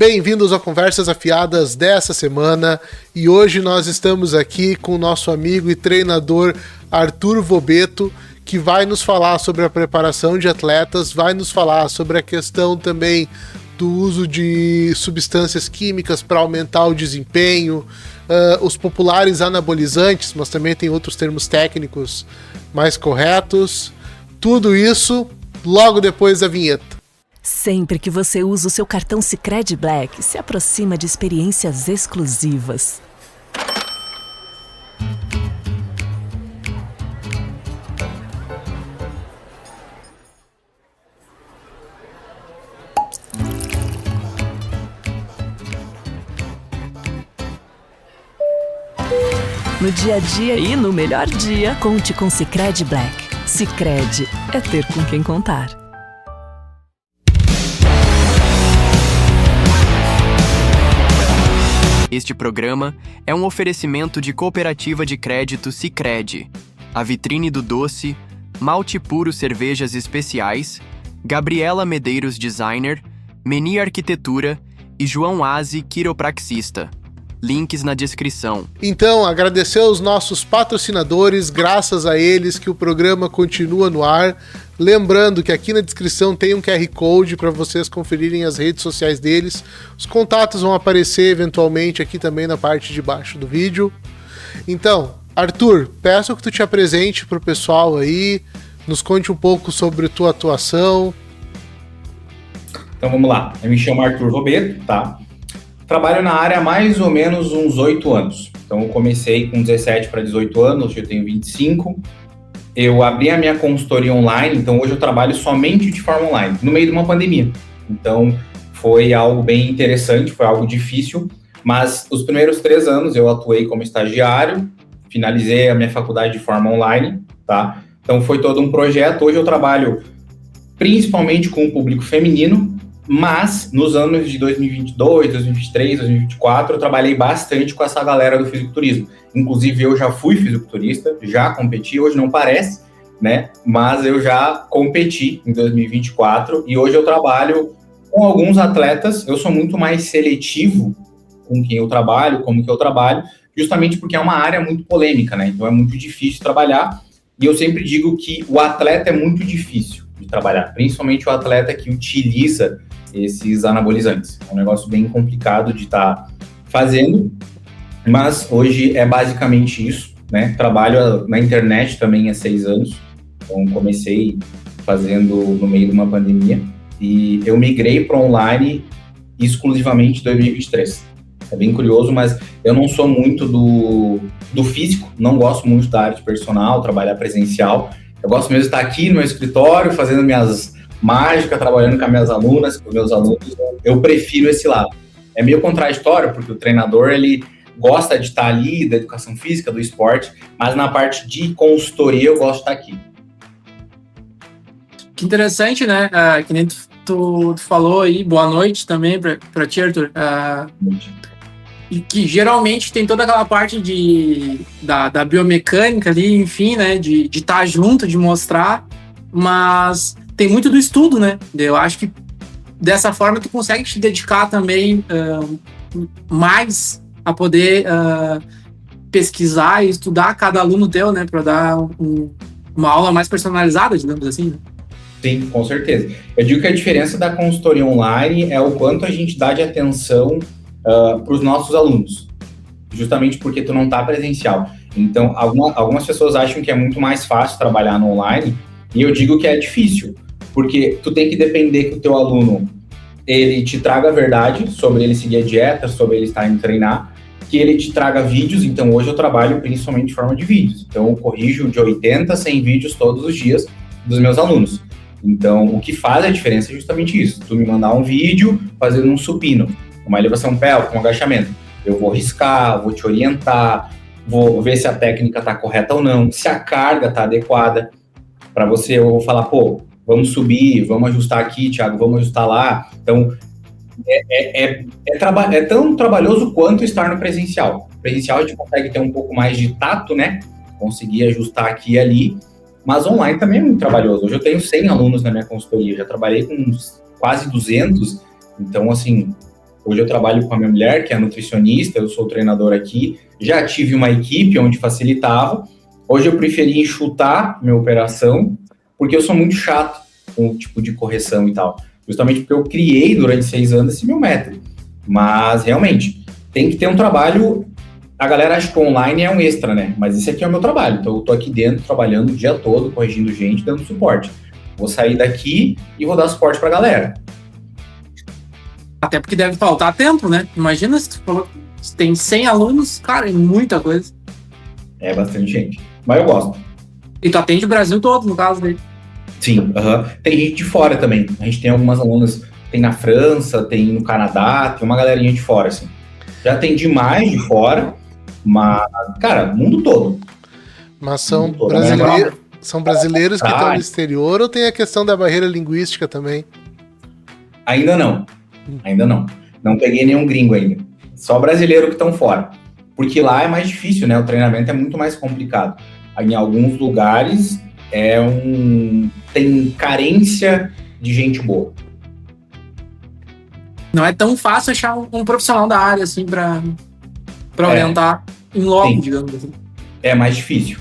Bem-vindos a Conversas Afiadas dessa semana e hoje nós estamos aqui com o nosso amigo e treinador Arthur Vobeto, que vai nos falar sobre a preparação de atletas, vai nos falar sobre a questão também do uso de substâncias químicas para aumentar o desempenho, os populares anabolizantes, mas também tem outros termos técnicos mais corretos. Tudo isso logo depois da vinheta. Sempre que você usa o seu cartão Sicredi Black, se aproxima de experiências exclusivas. No dia a dia e no melhor dia, conte com Sicredi Black. Sicredi é ter com quem contar. Este programa é um oferecimento de Cooperativa de Crédito Sicredi, A Vitrine do Doce, Malte Puro Cervejas Especiais, Gabriela Medeiros Designer, Meni Arquitetura e João Aze Quiropraxista. Links na descrição. Então, agradecer aos nossos patrocinadores, graças a eles que o programa continua no ar. Lembrando que aqui na descrição tem um QR Code para vocês conferirem as redes sociais deles. Os contatos vão aparecer eventualmente aqui também na parte de baixo do vídeo. Então, Arthur, peço que tu te apresente para o pessoal aí, nos conte um pouco sobre tua atuação. Então vamos lá, eu me chamo Arthur Vobeto, tá? Trabalho na área há mais ou menos uns 8 anos. Então eu comecei com 17 para 18 anos, hoje eu tenho 25. Eu abri a minha consultoria online, então hoje eu trabalho somente de forma online, no meio de uma pandemia. Então foi algo bem interessante, foi algo difícil, mas os primeiros 3 anos eu atuei como estagiário, finalizei a minha faculdade de forma online, tá? Então foi todo um projeto. Hoje eu trabalho principalmente com o público feminino, mas nos anos de 2022, 2023, 2024, eu trabalhei bastante com essa galera do fisiculturismo. Inclusive, eu já fui fisiculturista, já competi, hoje não parece, né? Mas eu já competi em 2024 e hoje eu trabalho com alguns atletas. Eu sou muito mais seletivo com quem eu trabalho, como que eu trabalho, justamente porque é uma área muito polêmica, né? Então é muito difícil trabalhar e eu sempre digo que o atleta é muito difícil de trabalhar, principalmente o atleta que utiliza esses anabolizantes. É um negócio bem complicado de estar fazendo, mas hoje é basicamente isso, né? Trabalho na internet também há 6 anos, então comecei fazendo no meio de uma pandemia e eu migrei para online exclusivamente em 2023. É bem curioso, mas eu não sou muito do físico, não gosto muito da área de personal, trabalhar presencial. Eu gosto mesmo de estar aqui no meu escritório, fazendo minhas mágicas, trabalhando com as minhas alunas, com os meus alunos. Eu prefiro esse lado. É meio contraditório, porque o treinador, ele gosta de estar ali, da educação física, do esporte, mas na parte de consultoria eu gosto de estar aqui. Que interessante, né? Que nem tu falou aí, boa noite também para ti, Arthur. E que geralmente tem toda aquela parte da biomecânica ali, enfim, né? De estar junto, de mostrar, mas tem muito do estudo, né? Eu acho que dessa forma tu consegue te dedicar também mais a poder pesquisar e estudar cada aluno teu, né? Para dar uma aula mais personalizada, digamos assim, né? Sim, com certeza. Eu digo que a diferença da consultoria online é o quanto a gente dá de atenção para os nossos alunos, justamente porque tu não está presencial. Então, algumas pessoas acham que é muito mais fácil trabalhar no online, e eu digo que é difícil, porque tu tem que depender que o teu aluno ele te traga a verdade sobre ele seguir a dieta, sobre ele estar indo treinar, que ele te traga vídeos. Então, hoje eu trabalho principalmente de forma de vídeos. Então, eu corrijo de 80 a 100 vídeos todos os dias dos meus alunos. Então, o que faz a diferença é justamente isso. Tu me mandar um vídeo fazendo um supino, uma elevação pélvica, um agachamento. Eu vou riscar, vou te orientar, vou ver se a técnica está correta ou não, se a carga está adequada. Para você, eu vou falar, pô, vamos subir, vamos ajustar aqui, Thiago, vamos ajustar lá. Então, é tão trabalhoso quanto estar no presencial. No presencial a gente consegue ter um pouco mais de tato, né? Conseguir ajustar aqui e ali, mas online também é muito trabalhoso. Hoje eu tenho 100 alunos na minha consultoria, já trabalhei com quase 200, então, assim, Hoje eu trabalho com a minha mulher, que é nutricionista, eu sou treinador aqui. Já tive uma equipe onde facilitava. Hoje eu preferi enxutar minha operação, porque eu sou muito chato com o tipo de correção e tal. Justamente porque eu criei durante 6 anos esse meu método. Mas, realmente, tem que ter um trabalho... A galera acha que online é um extra, né? Mas esse aqui é o meu trabalho. Então eu tô aqui dentro, trabalhando o dia todo, corrigindo gente, dando suporte. Vou sair daqui e vou dar suporte pra galera. Até porque deve faltar tempo, né? Imagina se tu falou que tem 100 alunos, cara, é muita coisa. É bastante gente. Mas eu gosto. E tu atende o Brasil todo, no caso dele. Sim, tem gente de fora também. A gente tem algumas alunas, tem na França, tem no Canadá, tem uma galerinha de fora, assim. Já atendi mais de fora, mas, cara, mundo todo. Mas são todo. são brasileiros que estão no exterior ou tem a questão da barreira linguística também? Ainda não. Não peguei nenhum gringo ainda. Só brasileiro que estão fora. Porque lá é mais difícil, né? O treinamento é muito mais complicado. Em alguns lugares tem carência de gente boa. Não é tão fácil achar um profissional da área, assim, pra orientar em loco, sim. digamos assim. É mais difícil.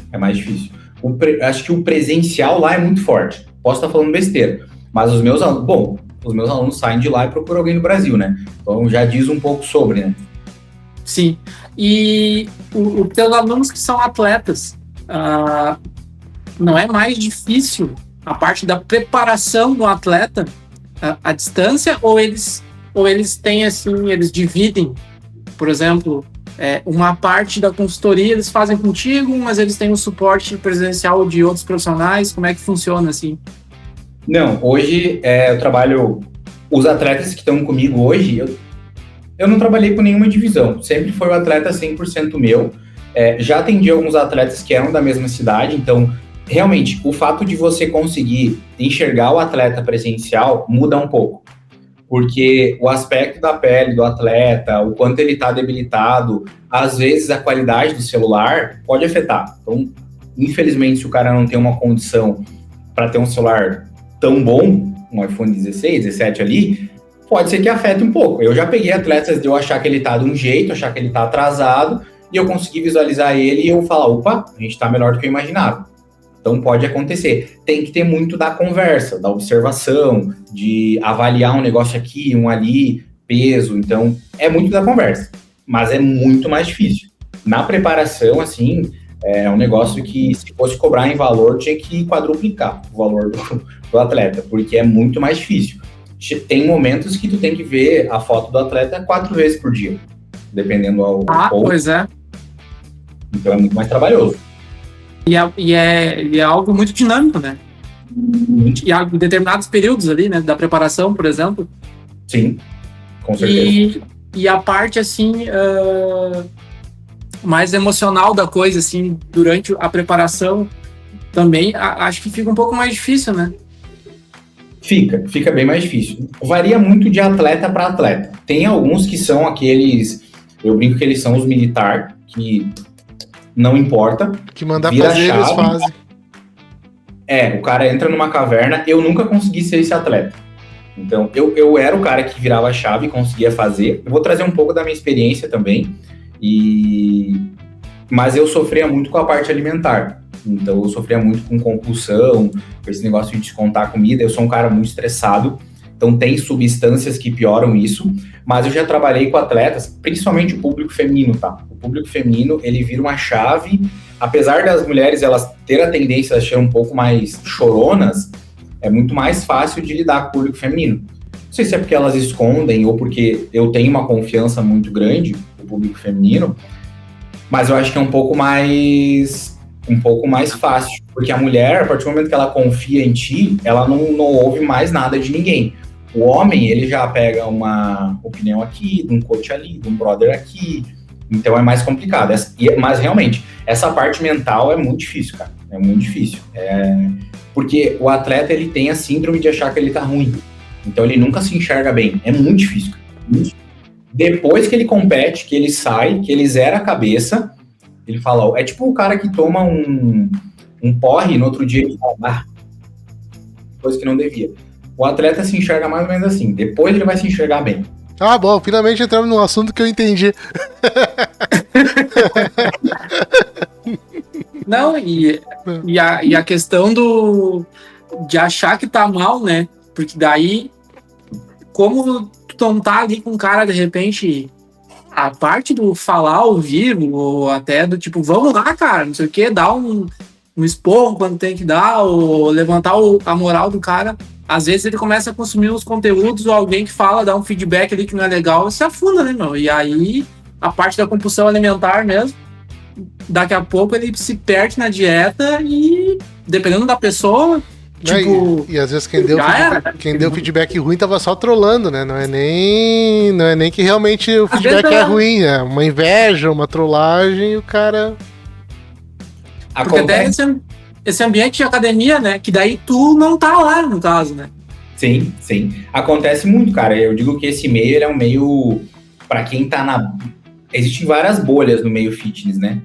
Acho que o presencial lá é muito forte. Posso estar falando besteira, mas os meus alunos saem de lá e procuram alguém no Brasil, né? Então já diz um pouco sobre, né? Sim. E os teus alunos que são atletas, não é mais difícil a parte da preparação do atleta à distância, ou eles têm, assim, eles dividem, por exemplo, uma parte da consultoria eles fazem contigo, mas eles têm o suporte presencial de outros profissionais? Como é que funciona, assim? Não, hoje eu trabalho... Os atletas que estão comigo hoje, eu não trabalhei com nenhuma divisão. Sempre foi o atleta 100% meu. Já atendi alguns atletas que eram da mesma cidade, então, realmente, o fato de você conseguir enxergar o atleta presencial muda um pouco. Porque o aspecto da pele do atleta, o quanto ele está debilitado, às vezes a qualidade do celular pode afetar. Então, infelizmente, se o cara não tem uma condição para ter um celular tão bom, um iPhone 16, 17 ali, pode ser que afete um pouco. Eu já peguei atletas de eu achar que ele tá de um jeito, achar que ele tá atrasado, e eu consegui visualizar ele e eu falar, opa, a gente tá melhor do que eu imaginava. Então pode acontecer. Tem que ter muito da conversa, da observação, de avaliar um negócio aqui, um ali, peso. Então é muito da conversa, mas é muito mais difícil. Na preparação, assim, é um negócio que, se fosse cobrar em valor, tinha que quadruplicar o valor do atleta, porque é muito mais difícil. Tem momentos que tu tem que ver a foto do atleta 4 vezes por dia, dependendo ao pois é. Então é muito mais trabalhoso. E é algo muito dinâmico, né? E há determinados períodos ali, né? Da preparação, por exemplo. Sim, com certeza. E a parte, assim, mais emocional da coisa, assim, durante a preparação, também acho que fica um pouco mais difícil, né? Fica bem mais difícil. Varia muito de atleta para atleta. Tem alguns que são aqueles, eu brinco que eles são os militar, que não importa. Que mandar fazer, eles fazem. O cara entra numa caverna, eu nunca consegui ser esse atleta. Então, eu era o cara que virava a chave e conseguia fazer. Eu vou trazer um pouco da minha experiência também, mas eu sofria muito com a parte alimentar. Então, eu sofria muito com compulsão, com esse negócio de descontar comida. Eu sou um cara muito estressado, então tem substâncias que pioram isso. Mas eu já trabalhei com atletas, principalmente o público feminino, tá? O público feminino, ele vira uma chave. Apesar das mulheres, elas terem a tendência a ser um pouco mais choronas, é muito mais fácil de lidar com o público feminino. Não sei se é porque elas escondem ou porque eu tenho uma confiança muito grande no público feminino, mas eu acho que é um pouco mais fácil, porque a mulher, a partir do momento que ela confia em ti, ela não ouve mais nada de ninguém. O homem, ele já pega uma opinião aqui, de um coach ali, de um brother aqui, então é mais complicado. Mas realmente, essa parte mental é muito difícil, cara, é muito difícil. Porque o atleta, ele tem a síndrome de achar que ele tá ruim, então ele nunca se enxerga bem, é muito difícil, cara. Depois que ele compete, que ele sai, que ele zera a cabeça, ele fala, é tipo o cara que toma um porre e no outro dia ele fala, coisa que não devia. O atleta se enxerga mais ou menos assim, depois ele vai se enxergar bem. Ah, bom, finalmente entramos num assunto que eu entendi. Não, e a questão de achar que tá mal, né? Porque daí, como tu não tá ali com o cara, de repente, a parte do falar ao vivo, ou até do tipo, vamos lá, cara, não sei o quê, dar um esporro quando tem que dar, ou levantar a moral do cara. Às vezes ele começa a consumir os conteúdos, ou alguém que fala, dá um feedback ali que não é legal, e se afunda, né, meu? E aí, a parte da compulsão alimentar mesmo, daqui a pouco ele se perde na dieta e, dependendo da pessoa, tipo... E às vezes quem deu feedback ruim tava só trolando, né? Não é nem que realmente o feedback é ruim, é uma inveja, uma trollagem e o cara... Porque até esse ambiente de academia, né? Que daí tu não tá lá, no caso, né? Sim, sim. Acontece muito, cara. Eu digo que esse meio, ele é um meio... Pra quem tá na... Existem várias bolhas no meio fitness, né?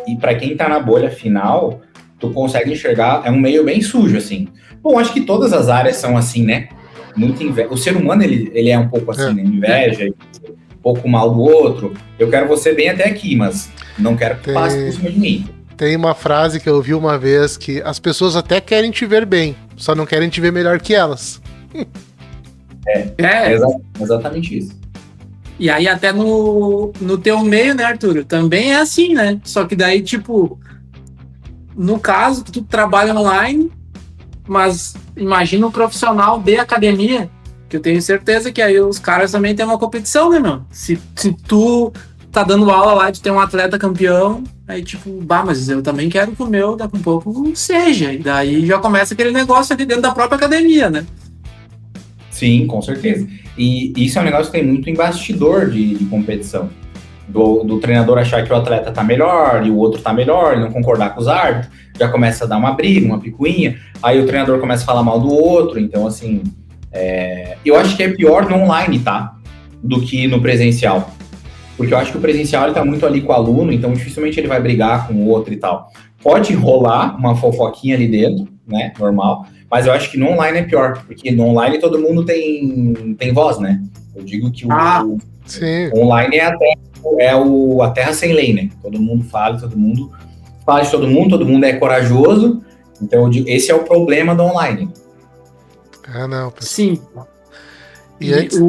E pra quem tá na bolha final, tu consegue enxergar... É um meio bem sujo, assim. Bom, acho que todas as áreas são assim, né? Muito inveja. O ser humano, ele é um pouco assim, né? Inveja, um pouco mal do outro. Eu quero você bem até aqui, mas não quero que passe por cima de mim. Tem uma frase que eu ouvi uma vez que as pessoas até querem te ver bem, só não querem te ver melhor que elas. Exatamente isso. E aí até no teu meio, né, Arthur? Também é assim, né? Só que daí, tipo, no caso que tu trabalha online, mas imagina um profissional de academia, que eu tenho certeza que aí os caras também têm uma competição, né, meu? Se tu tá dando aula lá de ter um atleta campeão, aí tipo, mas eu também quero que o meu daqui a um pouco seja. E daí já começa aquele negócio ali dentro da própria academia, né? Sim, com certeza. E isso é um negócio que tem muito em bastidor de competição. Do treinador achar que o atleta tá melhor e o outro tá melhor, e não concordar com os árbitros, já começa a dar uma briga, uma picuinha, aí o treinador começa a falar mal do outro. Então, assim, eu acho que é pior no online, tá? Do que no presencial. Porque eu acho que o presencial, ele tá muito ali com o aluno, então dificilmente ele vai brigar com o outro e tal. Pode rolar uma fofoquinha ali dentro, né, normal, mas eu acho que no online é pior, porque no online todo mundo tem voz, né? Eu digo que o online a terra sem lei, né? Todo mundo fala de todo mundo é corajoso, então eu digo, esse é o problema do online. Ah, não. Sim. E antes...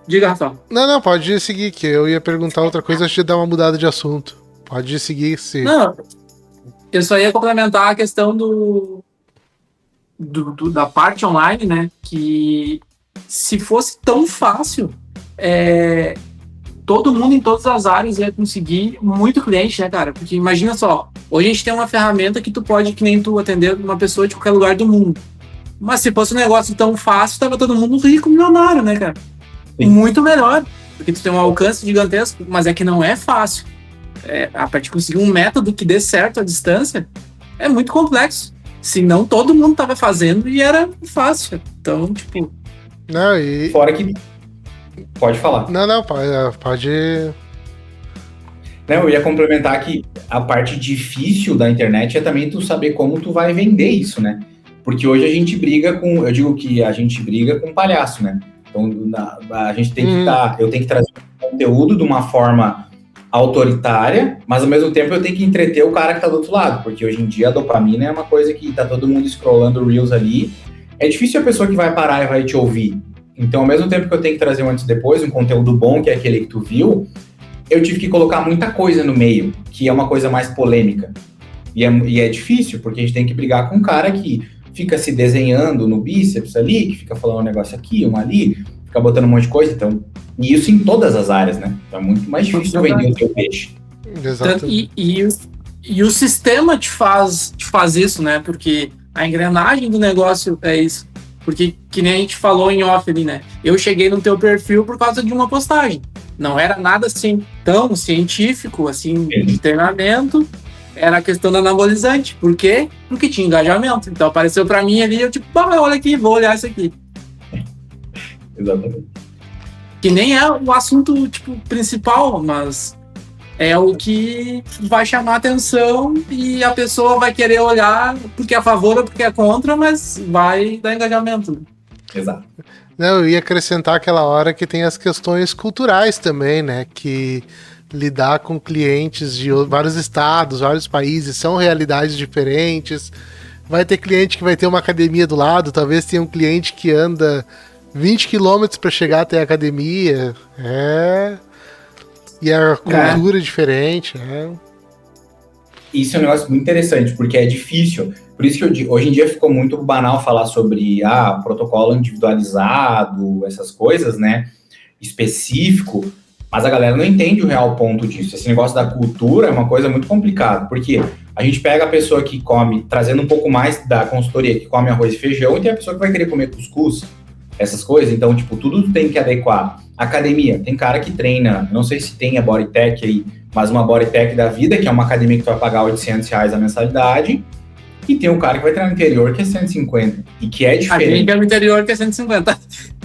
Diga, Rafael. Não, pode seguir, que eu ia perguntar outra coisa antes de dar uma mudada de assunto. Pode seguir, sim. Não, eu só ia complementar a questão da parte online, né? Que se fosse tão fácil, todo mundo em todas as áreas ia conseguir muito cliente, né, cara? Porque imagina só, hoje a gente tem uma ferramenta que tu pode, que nem tu, atender uma pessoa de qualquer lugar do mundo. Mas se fosse um negócio tão fácil, tava todo mundo rico, milionário, né, cara? Sim. Muito melhor, porque tu tem um alcance gigantesco, mas é que não é fácil. A partir de conseguir um método que dê certo à distância, é muito complexo. Senão todo mundo tava fazendo e era fácil. Então, tipo... Não, e... Fora que... Pode falar. Não, pode... Não, eu ia complementar que a parte difícil da internet é também tu saber como tu vai vender isso, né? Porque hoje a gente briga com... Eu digo que a gente briga com palhaço, né? Então, a gente tem que eu tenho que trazer conteúdo de uma forma autoritária, mas ao mesmo tempo eu tenho que entreter o cara que tá do outro lado, porque hoje em dia a dopamina é uma coisa que tá todo mundo scrollando Reels ali, é difícil a pessoa que vai parar e vai te ouvir. Então, ao mesmo tempo que eu tenho que trazer um antes e depois, um conteúdo bom, que é aquele que tu viu, eu tive que colocar muita coisa no meio, que é uma coisa mais polêmica. E é difícil, porque a gente tem que brigar com um cara que fica se desenhando no bíceps ali, que fica falando um negócio aqui, um ali, fica botando um monte de coisa, então, e isso em todas as áreas, né? Então é muito mais difícil vender o teu peixe. Exato. E o sistema te faz isso, né? Porque a engrenagem do negócio é isso. Porque, que nem a gente falou em off ali, né? Eu cheguei no teu perfil por causa de uma postagem. Não era nada assim tão científico, assim, de treinamento. Era a questão do anabolizante. Por quê? Porque tinha engajamento. Então apareceu pra mim ali, eu tipo, olha aqui, vou olhar isso aqui. Exatamente. Que nem é o assunto, tipo, principal, mas é o que vai chamar atenção e a pessoa vai querer olhar porque é a favor ou porque é contra, mas vai dar engajamento. Né? Exato. Não, eu ia acrescentar aquela hora que tem as questões culturais também, né? Que lidar com clientes de vários estados, vários países, são realidades diferentes. Vai ter cliente que vai ter uma academia do lado, talvez tenha um cliente que anda 20 quilômetros para chegar até a academia. E a cultura é diferente. Isso é um negócio muito interessante, porque é difícil. Por isso que hoje em dia ficou muito banal falar sobre protocolo individualizado, essas coisas, né? Específico. Mas a galera não entende o real ponto disso. Esse negócio da cultura é uma coisa muito complicada, porque a gente pega a pessoa que come, trazendo um pouco mais da consultoria, que come arroz e feijão, e tem a pessoa que vai querer comer cuscuz, essas coisas. Então, tipo, tudo tem que adequar. Academia, tem cara que treina, não sei se tem a Bodytech aí, mas uma Bodytech da vida, que é uma academia que tu vai pagar R$800 a mensalidade, e tem um cara que vai treinar no interior que é 150, e que é diferente. A gente é no interior que é 150.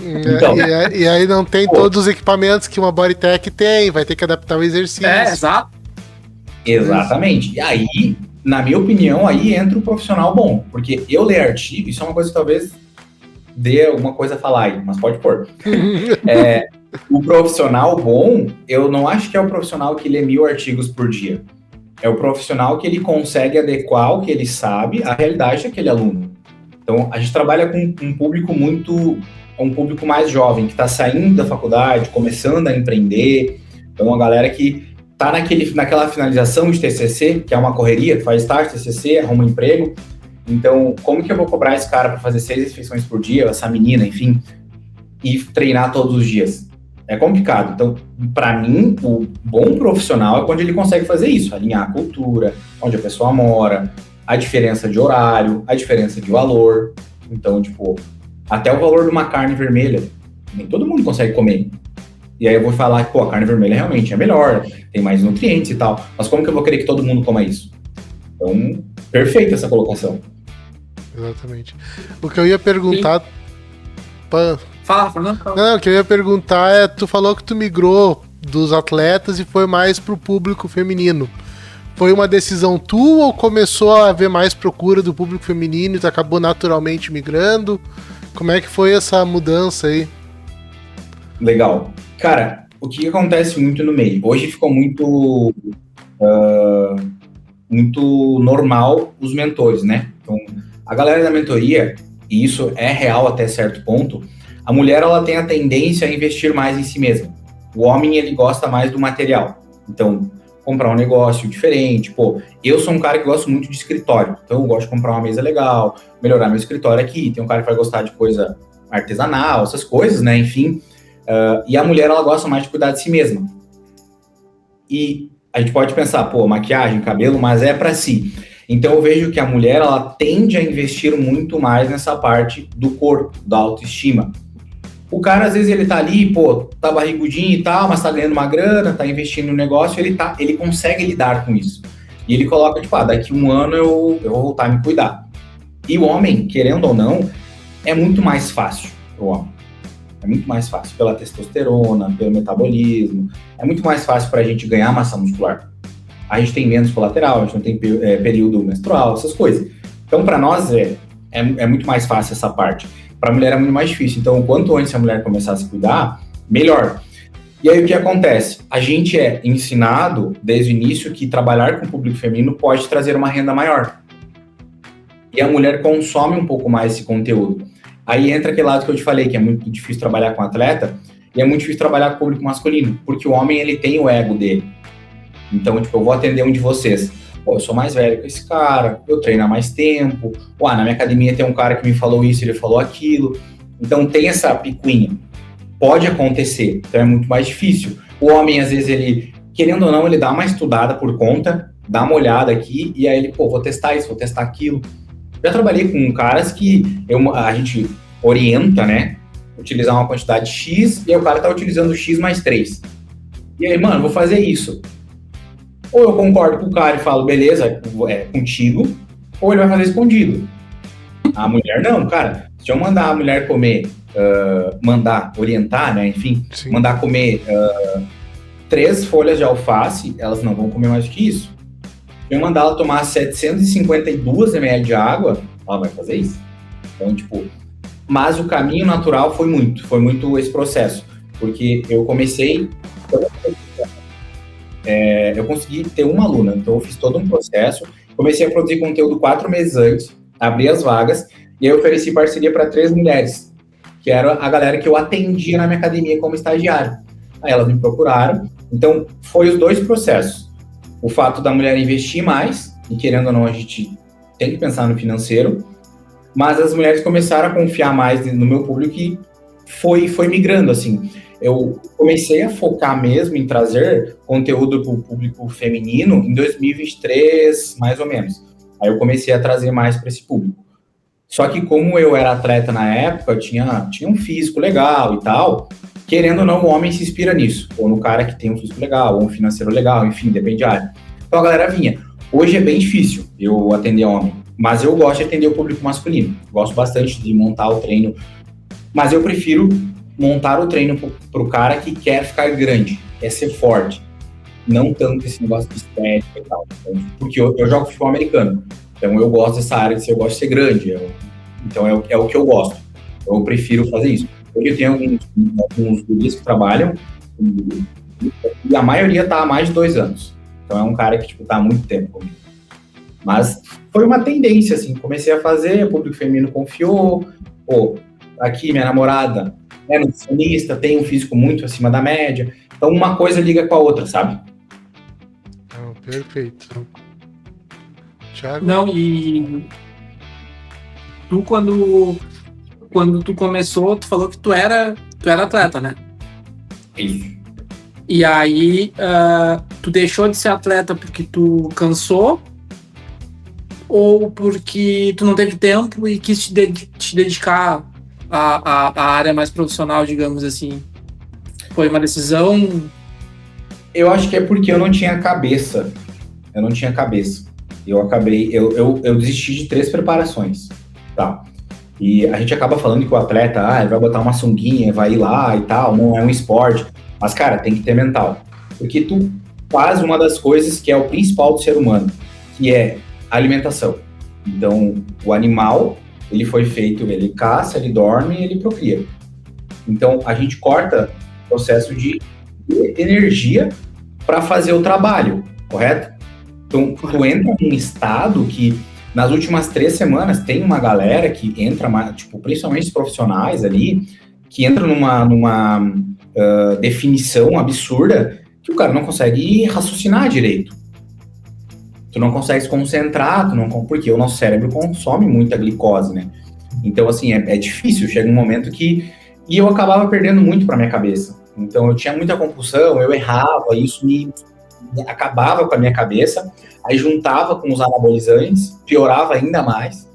Então, e aí não tem todos os equipamentos que uma Bodytech tem, vai ter que adaptar o exercício. Exato. Exatamente. E aí, na minha opinião, aí entra o profissional bom, porque eu ler artigo, isso é uma coisa que talvez dê alguma coisa a falar aí, mas pode pôr. O profissional bom, eu não acho que é o profissional que lê 1000 artigos por dia. É o profissional que ele consegue adequar o que ele sabe à realidade daquele aluno. Então, a gente trabalha com um público um público mais jovem, que está saindo da faculdade, começando a empreender. Então, uma galera que está naquela finalização de TCC, que é uma correria, faz estágio, TCC, arruma um emprego. Então, como que eu vou cobrar esse cara para fazer 6 refeições por dia, essa menina, enfim, e treinar todos os dias? É complicado. Então, para mim, o bom profissional é quando ele consegue fazer isso, alinhar a cultura, onde a pessoa mora, a diferença de horário, a diferença de valor. Então, tipo, até o valor de uma carne vermelha, nem todo mundo consegue comer. E aí eu vou falar que, a carne vermelha realmente é melhor, tem mais nutrientes e tal. Mas como que eu vou querer que todo mundo coma isso? Então, perfeita essa colocação. Exatamente. O que eu ia perguntar... Fala, Fernando. Não, o que eu ia perguntar é, tu falou que tu migrou dos atletas e foi mais pro público feminino. Foi uma decisão tua ou começou a haver mais procura do público feminino e tu acabou naturalmente migrando? Como é que foi essa mudança aí? Legal. Cara, o que acontece muito no meio? Hoje ficou muito normal os mentores, né? Então, a galera da mentoria, e isso é real até certo ponto, a mulher ela tem a tendência a investir mais em si mesma. O homem, ele gosta mais do material. Então, comprar um negócio diferente. Eu sou um cara que gosto muito de escritório. Então, eu gosto de comprar uma mesa legal, melhorar meu escritório aqui. Tem um cara que vai gostar de coisa artesanal, essas coisas, né? Enfim. E a mulher, ela gosta mais de cuidar de si mesma. E a gente pode pensar, maquiagem, cabelo, mas é para si. Então, eu vejo que a mulher, ela tende a investir muito mais nessa parte do corpo, da autoestima. O cara, às vezes, ele tá ali, tá barrigudinho e tal, mas tá ganhando uma grana, tá investindo no negócio, ele consegue lidar com isso. E ele coloca, daqui um ano eu vou voltar a me cuidar. E o homem, querendo ou não, é muito mais fácil pro homem. É muito mais fácil pela testosterona, pelo metabolismo. É muito mais fácil pra gente ganhar massa muscular. A gente tem menos colateral, a gente não tem período menstrual, essas coisas. Então, para nós, é muito mais fácil essa parte. Para a mulher é muito mais difícil. Então, quanto antes a mulher começar a se cuidar, melhor. E aí, o que acontece? A gente é ensinado, desde o início, que trabalhar com o público feminino pode trazer uma renda maior. E a mulher consome um pouco mais esse conteúdo. Aí entra aquele lado que eu te falei, que é muito difícil trabalhar com atleta, e é muito difícil trabalhar com o público masculino, porque o homem, ele tem o ego dele. Então, eu vou atender um de vocês. Eu sou mais velho que esse cara, eu treino há mais tempo. Na minha academia tem um cara que me falou isso, ele falou aquilo. Então, tem essa picuinha. Pode acontecer, então é muito mais difícil. O homem, às vezes, ele, querendo ou não, ele dá uma estudada por conta, dá uma olhada aqui, e aí ele, vou testar isso, vou testar aquilo. Já trabalhei com caras que a gente orienta, né? Utilizar uma quantidade X, e aí o cara tá utilizando X mais 3. E aí, vou fazer isso. Ou eu concordo com o cara e falo, beleza, é contigo, ou ele vai fazer escondido. A mulher não, cara. Se eu mandar a mulher comer, mandar orientar, né, enfim, Sim. Mandar comer 3 folhas de alface, elas não vão comer mais do que isso. Se eu mandar ela tomar 752 ml de água, ela vai fazer isso. Então, Mas o caminho natural foi muito esse processo. Porque eu comecei... eu consegui ter uma aluna, então eu fiz todo um processo, comecei a produzir conteúdo 4 meses antes, abri as vagas, e aí eu ofereci parceria para 3 mulheres, que era a galera que eu atendia na minha academia como estagiário. Aí elas me procuraram, então foi os 2 processos. O fato da mulher investir mais, e querendo ou não, a gente tem que pensar no financeiro, mas as mulheres começaram a confiar mais no meu público e foi migrando, assim. Eu comecei a focar mesmo em trazer conteúdo para o público feminino em 2023, mais ou menos. Aí eu comecei a trazer mais para esse público. Só que como eu era atleta na época, tinha um físico legal e tal, querendo ou não, o homem se inspira nisso. Ou no cara que tem um físico legal, ou um financeiro legal, enfim, depende da área. Então a galera vinha. Hoje é bem difícil eu atender homem, mas eu gosto de atender o público masculino. Gosto bastante de montar o treino, mas eu prefiro montar o treino pro cara que quer ficar grande, quer ser forte. Não tanto esse negócio de estética e tal. Porque eu jogo futebol americano. Então eu gosto dessa área eu gosto de ser grande. Então é o que eu gosto. Eu prefiro fazer isso. Hoje eu tenho alguns guris que trabalham e a maioria tá há mais de 2 anos. Então é um cara que tá há muito tempo comigo. Mas foi uma tendência, assim. Comecei a fazer, o público feminino confiou. Pô, aqui minha namorada é nutricionista, tem um físico muito acima da média. Então, uma coisa liga com a outra, sabe? Não, perfeito. Thiago? Não, e tu, quando tu começou, tu falou que tu era atleta, né? Isso. E aí, tu deixou de ser atleta porque tu cansou ou porque tu não teve tempo e quis te dedicar a área mais profissional, digamos assim? Foi uma decisão? Eu acho que é porque eu não tinha cabeça. Eu desisti de 3 preparações, tá? E a gente acaba falando que o atleta, ele vai botar uma sunguinha, vai ir lá e tal, não é um esporte. Mas, cara, tem que ter mental. Porque tu faz uma das coisas que é o principal do ser humano, que é a alimentação. Então, o animal, ele foi feito, ele caça, ele dorme e ele procria. Então, a gente corta o processo de energia para fazer o trabalho, correto? Então, tu entra num estado que, nas últimas 3 semanas, tem uma galera que entra, principalmente os profissionais ali, que entra numa definição absurda que o cara não consegue raciocinar direito. Tu não consegue se concentrar, porque o nosso cérebro consome muita glicose, né? Então, assim, é difícil. Chega um momento que... E eu acabava perdendo muito pra minha cabeça. Então, eu tinha muita compulsão, eu errava, isso me acabava com a minha cabeça. Aí juntava com os anabolizantes, piorava ainda mais.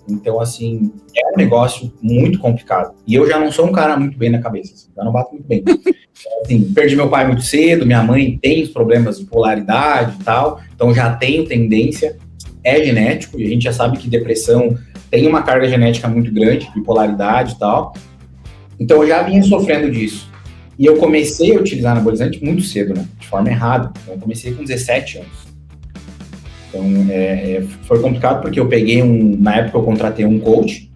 Então, assim, é um negócio muito complicado. E eu já não sou um cara muito bem na cabeça, assim, já não bato muito bem. Assim, perdi meu pai muito cedo, minha mãe tem os problemas de polaridade e tal, então já tenho tendência, é genético, e a gente já sabe que depressão tem uma carga genética muito grande, bipolaridade e tal. Então eu já vinha sofrendo disso. E eu comecei a utilizar anabolizante muito cedo, né? De forma errada. Então eu comecei com 17 anos. Então foi complicado porque eu peguei na época eu contratei um coach,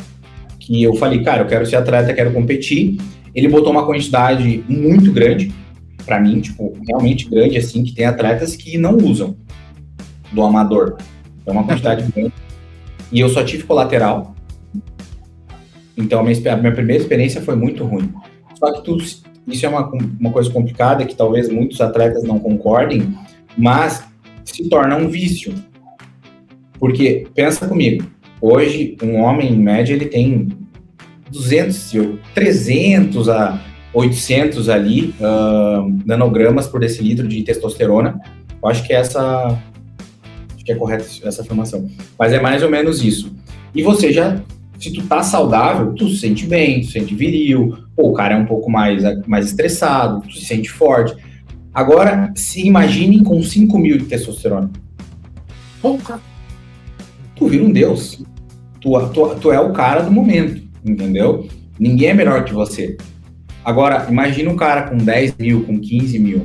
que eu falei, cara, eu quero ser atleta, quero competir. Ele botou uma quantidade muito grande pra mim, realmente grande, assim, que tem atletas que não usam do amador. É uma quantidade grande. E eu só tive colateral. Então, a minha primeira experiência foi muito ruim. Só que isso é uma coisa complicada, que talvez muitos atletas não concordem, mas se torna um vício. Porque, pensa comigo, hoje, um homem, em média, ele tem 300 a 800 ali, nanogramas por decilitro de testosterona. Eu acho que acho que é correta essa afirmação. Mas é mais ou menos isso. E você se tu tá saudável, tu se sente bem, tu se sente viril, o cara é um pouco mais estressado, tu se sente forte. Agora, se imaginem com 5.000 de testosterona. Pouca. Tu vira um deus. Tu é o cara do momento, entendeu? Ninguém é melhor que você. Agora, imagina um cara com 10.000, com 15.000.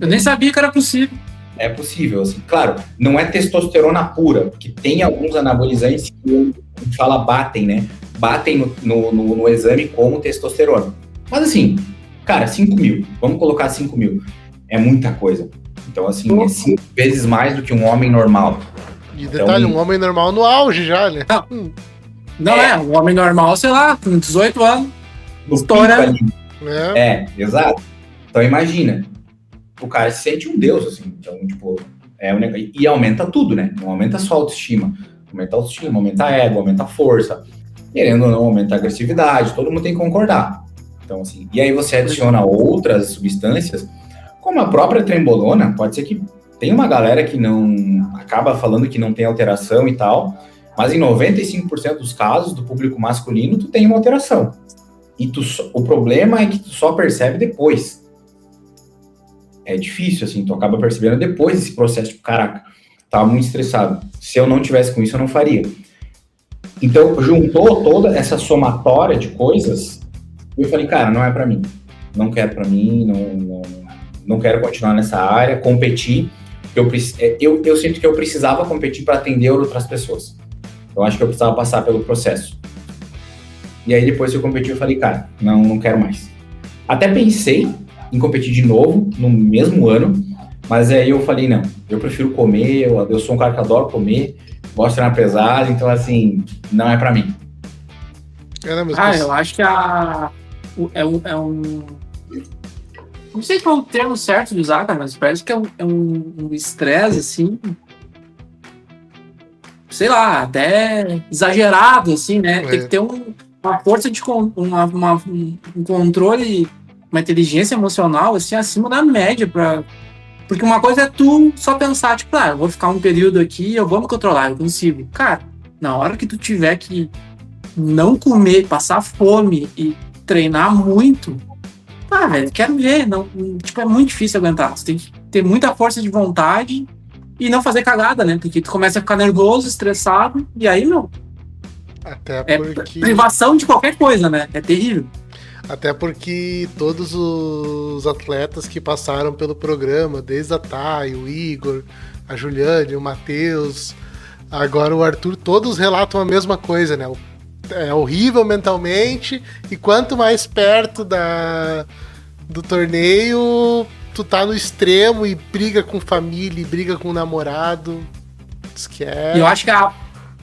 Eu nem sabia que era possível. É possível, assim. Claro, não é testosterona pura, porque tem alguns anabolizantes que a gente fala batem, né? batem no exame como testosterona. Mas assim, cara, 5 mil, vamos colocar 5 mil, é muita coisa. Então assim, é 5 vezes mais do que um homem normal. E detalhe, um homem normal no auge já, né? Não, um homem normal, sei lá, com 18 anos, estourando. Exato. Então imagina, o cara se sente um deus, assim, então, tipo, e aumenta tudo, né? Não aumenta só a autoestima, aumenta a ego, aumenta a força, querendo ou não, aumenta a agressividade, todo mundo tem que concordar. Então, assim, e aí você adiciona outras substâncias, como a própria trembolona, pode ser que tem uma galera que não acaba falando que não tem alteração e tal, mas em 95% dos casos do público masculino, tu tem uma alteração. E o problema é que tu só percebe depois. É difícil, assim, tu acaba percebendo depois desse processo, tipo, caraca, tava muito estressado. Se eu não tivesse com isso, eu não faria. Então, juntou toda essa somatória de coisas, e eu falei, cara, não é pra mim. Não quero pra mim, não quero continuar nessa área, competir. Eu sinto que eu precisava competir para atender outras pessoas. Eu acho que eu precisava passar pelo processo. E aí, depois que eu competi, eu falei, cara, não quero mais. Até pensei em competir de novo, no mesmo ano, mas aí eu falei, não, eu prefiro comer, eu sou um cara que adoro comer, gosto de treinar pesado, então, assim, não é pra mim. Eu acho que não sei qual é o termo certo de usar, cara, mas parece que é um estresse, assim, sei lá, até exagerado, assim, né? Tem que ter uma força de um controle, uma inteligência emocional, assim, acima da média, porque uma coisa é tu só pensar, tipo, eu vou ficar um período aqui, eu vou me controlar, eu consigo. Cara, na hora que tu tiver que não comer, passar fome e treinar muito, velho, quero ver, não, tipo, é muito difícil aguentar, tu tem que ter muita força de vontade e não fazer cagada, né, porque tu começa a ficar nervoso, estressado, e aí, até porque... privação de qualquer coisa, né, é terrível. Até porque todos os atletas que passaram pelo programa, desde a Thay, o Igor, a Juliane, o Matheus, agora o Arthur, todos relatam a mesma coisa, né? É horrível mentalmente, e quanto mais perto do torneio, tu tá no extremo e briga com família, e briga com o namorado. Diz que eu acho que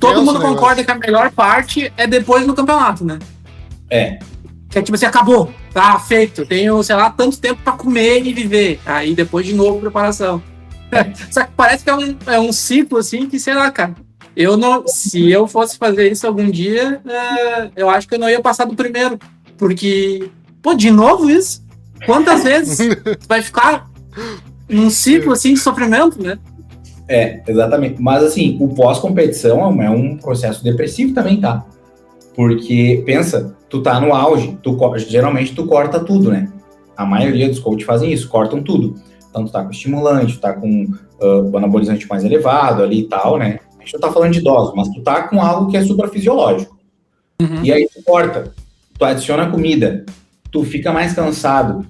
todo mundo concorda que a melhor parte é depois do campeonato, né? Que é tipo assim, acabou, tá feito, tenho, sei lá, tanto tempo pra comer e viver. Aí depois de novo, preparação. Só que parece que é um ciclo, assim, que sei lá, cara. Se eu fosse fazer isso algum dia, eu acho que eu não ia passar do primeiro. Porque, de novo isso? Quantas vezes vai ficar num ciclo, assim, de sofrimento, né? Exatamente. Mas, assim, o pós-competição é um processo depressivo também, tá? Porque, pensa, tu tá no auge, geralmente tu corta tudo, né? A maioria dos coaches fazem isso, cortam tudo. Então tu tá com estimulante, tu tá com o anabolizante mais elevado ali e tal, né? A gente não tá falando de dose, mas tu tá com algo que é suprafisiológico. E aí tu corta, tu adiciona comida, tu fica mais cansado,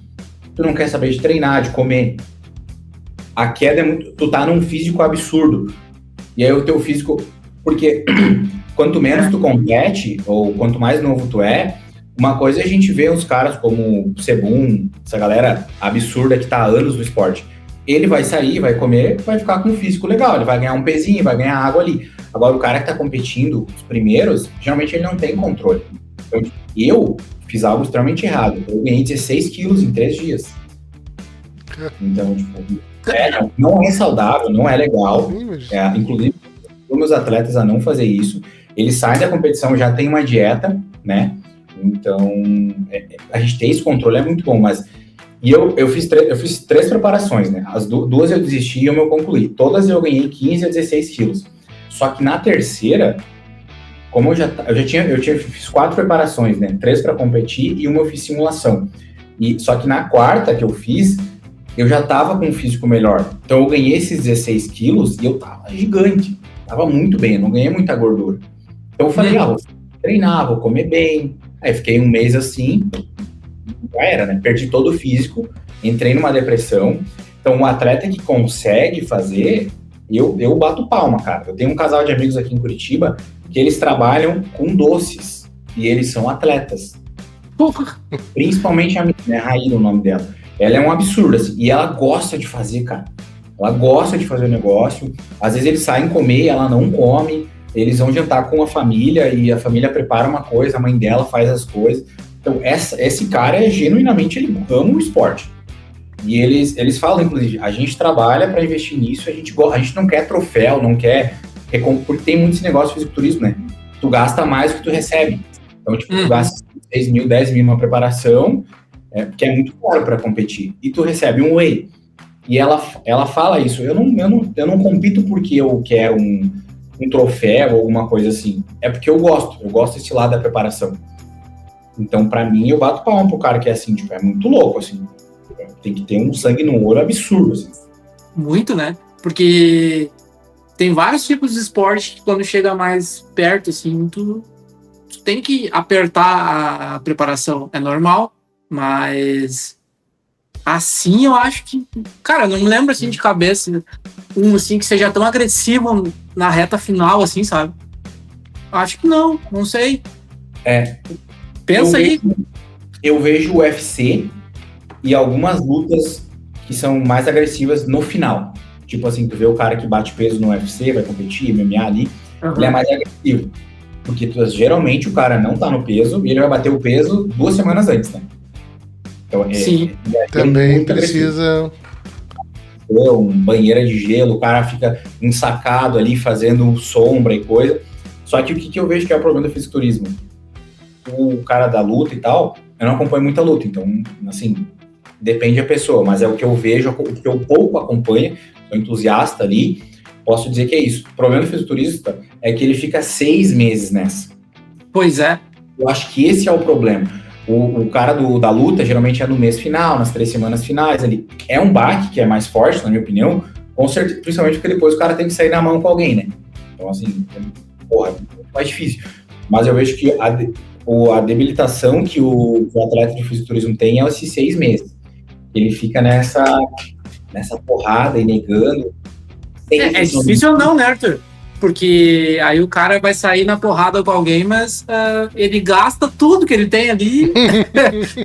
tu não quer saber de treinar, de comer. A queda é muito... Tu tá num físico absurdo. E aí o teu físico... Porque... Quanto menos tu compete, ou quanto mais novo tu é, uma coisa é a gente vê os caras como o Sebum, essa galera absurda que tá há anos no esporte. Ele vai sair, vai comer, vai ficar com um físico legal, ele vai ganhar um pezinho, vai ganhar água ali. Agora, o cara que tá competindo, os primeiros, geralmente ele não tem controle. Então, eu fiz algo extremamente errado. Eu ganhei 16 quilos em 3 dias. Então, tipo, não é saudável, não é legal. Inclusive, os meus atletas a não fazer isso. Eles saem da competição, já tem uma dieta, né? Então, a gente ter esse controle é muito bom, mas... E eu fiz 3 preparações, né? As duas eu desisti e eu concluí. Todas eu ganhei 15 a 16 quilos. Só que na terceira, como eu fiz 4 preparações, né? 3 para competir e uma eu fiz simulação. Só que na quarta que eu fiz, eu já tava com um físico melhor. Então eu ganhei esses 16 quilos e eu tava gigante. Tava muito bem, eu não ganhei muita gordura. Então eu falei, vou treinar, vou comer bem. Aí fiquei um mês assim, já era, né? Perdi todo o físico, entrei numa depressão. Então um atleta que consegue fazer, eu bato palma, cara. Eu tenho um casal de amigos aqui em Curitiba que eles trabalham com doces. e eles são atletas. Porra. Principalmente a minha, né, Raíra, o nome dela. Ela é um absurdo, assim, e ela gosta de fazer, cara. Ela gosta de fazer o negócio. Às vezes eles saem comer, ela não come. Eles vão jantar com a família e a família prepara uma coisa, a mãe dela faz as coisas. Então, esse cara genuinamente, ele ama o esporte. E eles falam, inclusive, a gente trabalha para investir nisso, a gente não quer troféu, não quer... Porque tem muito esse negócio de fisiculturismo, né? Tu gasta mais do que tu recebe. Então, tipo, tu gasta 6 mil, 10 mil numa preparação, porque é muito caro para competir. E tu recebe um whey. E ela fala isso. Eu não compito porque eu quero um troféu ou alguma coisa assim. É porque eu gosto desse lado da preparação. Então, pra mim, eu bato palma pro cara que é assim, tipo, é muito louco, assim. Tem que ter um sangue no olho absurdo, assim. Muito, né? Porque tem vários tipos de esporte que quando chega mais perto, assim, tu tem que apertar a preparação. É normal, mas assim eu acho que... Cara, eu não me lembro, assim, de cabeça um, assim, que seja tão agressivo na reta final, assim, sabe? Acho que não sei. Pensa aí. Eu vejo o UFC e algumas lutas que são mais agressivas no final. Tipo assim, tu vê o cara que bate peso no UFC, vai competir, MMA ali, ele é mais agressivo. Porque geralmente o cara não tá no peso e ele vai bater o peso 2 semanas antes, né? Então, Sim. Também precisa... Um banheira de gelo, o cara fica ensacado ali, fazendo sombra e coisa. Só que o que eu vejo que é o problema do fisiculturismo? O cara da luta e tal, eu não acompanho muita luta, então, assim, depende da pessoa, mas é o que eu vejo, o que eu pouco acompanho, sou entusiasta ali, posso dizer que é isso. O problema do fisiculturista é que ele fica 6 meses nessa. Pois é. Eu acho que esse é o problema. O cara da luta geralmente é no mês final, nas 3 semanas finais, ali. É um baque que é mais forte, na minha opinião, com certeza, principalmente porque depois o cara tem que sair na mão com alguém, né? Então, assim, porra, é muito mais difícil. Mas eu vejo que a debilitação que o atleta de fisiculturismo tem é esses 6 meses. Ele fica nessa porrada e negando. É difícil ou não, né, Arthur? Porque aí o cara vai sair na porrada com alguém, mas ele gasta tudo que ele tem ali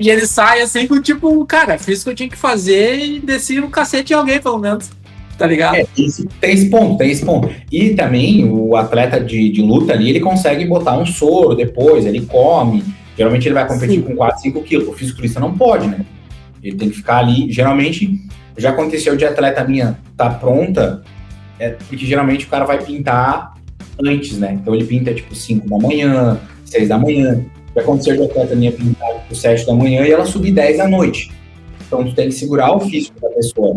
e ele sai assim com tipo, cara, fiz o que eu tinha que fazer e desci no cacete de alguém, pelo menos. Tá ligado? Tem esse ponto. E também o atleta de luta ali, ele consegue botar um soro depois, ele come. Geralmente ele vai competir com 4, 5 quilos. O fisiculturista não pode, né? Ele tem que ficar ali. Geralmente, já aconteceu de atleta minha tá pronta, porque geralmente o cara vai pintar antes, né? Então ele pinta tipo 5 da manhã, 6 da manhã. Já aconteceu de atleta minha pintar tipo 7 da manhã e ela subir 10 da noite. Então tu tem que segurar o físico da pessoa.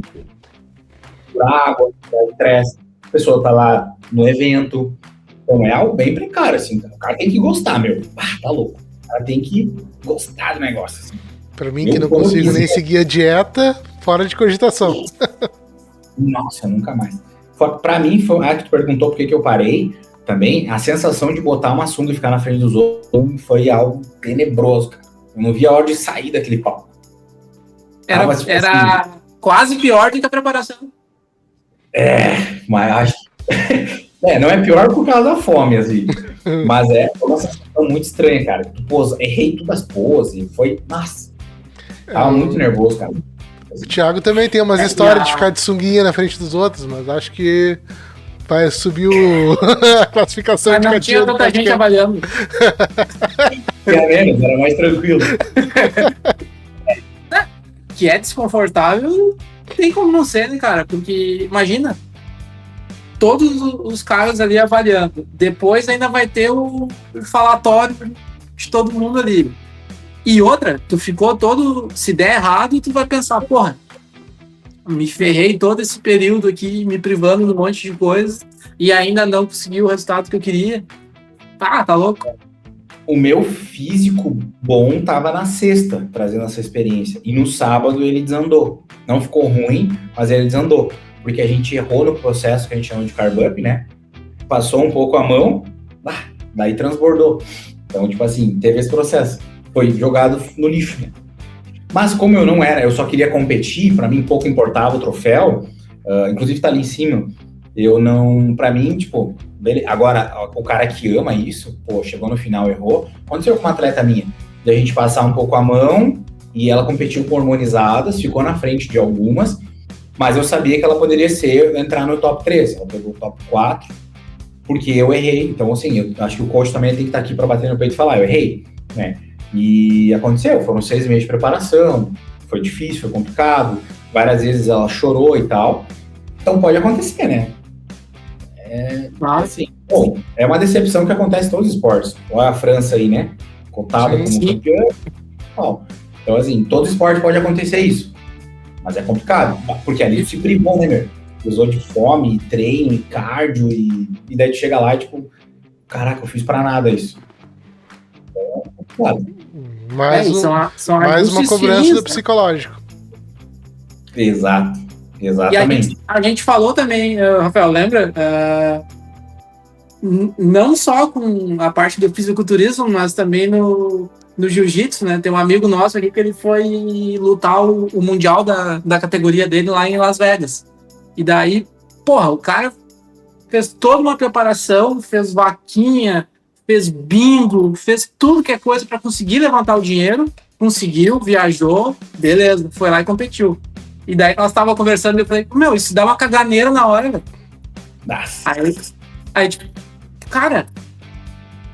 Água, estresse, a pessoa tá lá no evento, então é algo bem precário, assim, o cara tem que gostar, meu, tá louco, o cara tem que gostar do negócio, assim. Pra mim, que não consigo nem seguir a dieta, fora de cogitação. Nossa, nunca mais. Pra mim, que tu perguntou por que eu parei, também, a sensação de botar uma sunga e ficar na frente dos outros foi algo tenebroso, cara. Eu não via a hora de sair daquele palco. Era assim, quase pior do que a preparação. Mas acho que... não é pior por causa da fome, assim. Mas foi uma sensação muito estranha, cara. Errei todas as poses. Foi... Nossa. Tava muito nervoso, cara. O Thiago também tem umas histórias de ficar de sunguinha na frente dos outros, mas acho que vai subir a classificação indicativa. Não tinha tanta gente avaliando. Era mais tranquilo. Que é desconfortável, tem como não ser, né, cara? Porque, imagina, todos os caras ali avaliando. Depois ainda vai ter o falatório de todo mundo ali. E outra, tu ficou todo... Se der errado, tu vai pensar, porra, me ferrei todo esse período aqui, me privando de um monte de coisa e ainda não consegui o resultado que eu queria. Tá louco. O meu físico bom tava na sexta, trazendo essa experiência. E no sábado ele desandou. Não ficou ruim, mas ele desandou. Porque a gente errou no processo que a gente chama de carb up, né? Passou um pouco a mão, daí transbordou. Então, tipo assim, teve esse processo. Foi jogado no lixo, né? Mas como eu não era, eu só queria competir, pra mim pouco importava o troféu, inclusive tá ali em cima, pra mim, tipo, Agora, o cara que ama isso, pô, chegou no final, errou. Aconteceu com uma atleta minha, da gente passar um pouco a mão, e ela competiu com hormonizadas, ficou na frente de algumas, mas eu sabia que ela poderia entrar no top 3, ela pegou o top 4, porque eu errei. Então, assim, eu acho que o coach também tem que estar aqui para bater no peito e falar, eu errei, né? E aconteceu, foram 6 meses de preparação, foi difícil, foi complicado, várias vezes ela chorou e tal, então pode acontecer, né? Assim, bom, é uma decepção que acontece em todos os esportes. Olha a França aí, né? Cotada como campeã. Então, assim, todo esporte pode acontecer isso. Mas é complicado, porque ali se privou, né, meu? Usou de fome, treino, e cardio, e daí tu chega lá e tipo, caraca, eu fiz pra nada isso. Então, é complicado. Mais uma cobrança do psicológico. Exato. Exatamente. E a gente falou também, Rafael, lembra? Não só com a parte do fisiculturismo, mas também no jiu-jitsu, né? Tem um amigo nosso aqui que ele foi lutar o mundial da categoria dele lá em Las Vegas. E daí, porra, o cara fez toda uma preparação, fez vaquinha, fez bingo, fez tudo que é coisa para conseguir levantar o dinheiro, conseguiu, viajou, beleza, foi lá e competiu. E daí nós tava conversando e eu falei, meu, isso dá uma caganeira na hora, velho. Aí, tipo, cara,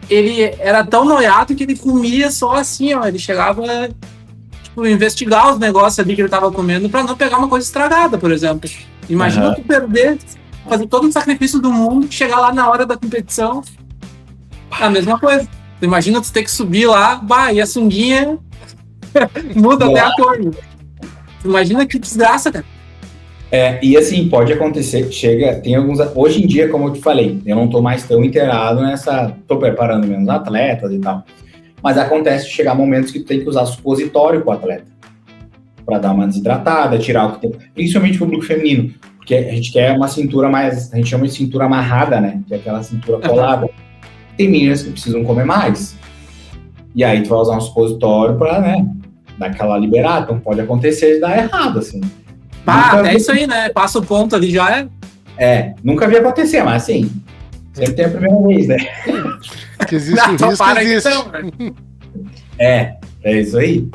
ele era tão noiado que ele comia só assim, ó. Ele chegava, tipo, investigar os negócios ali que ele tava comendo pra não pegar uma coisa estragada, por exemplo. Imagina tu perder, fazer todo o sacrifício do mundo, chegar lá na hora da competição, a mesma coisa. Imagina tu ter que subir lá, e a sunguinha muda até a cor. Imagina que desgraça, cara. E assim, pode acontecer, tem alguns... Hoje em dia, como eu te falei, eu não tô mais tão inteirado tô preparando menos atletas e tal, mas acontece de chegar momentos que tu tem que usar supositório com o atleta, pra dar uma desidratada, tirar o que tem, principalmente pro público feminino, porque a gente quer uma cintura mais, a gente chama de cintura amarrada, né, que é aquela cintura colada. Tem meninas que precisam comer mais, e aí tu vai usar um supositório pra, né, dar aquela liberada. Então pode acontecer de dar errado, assim. É isso aí, né? Passa o ponto ali, já é. Nunca vi acontecer, mas assim, sempre tem a primeira vez, né? Que existe um risco, existe. Então, é isso aí.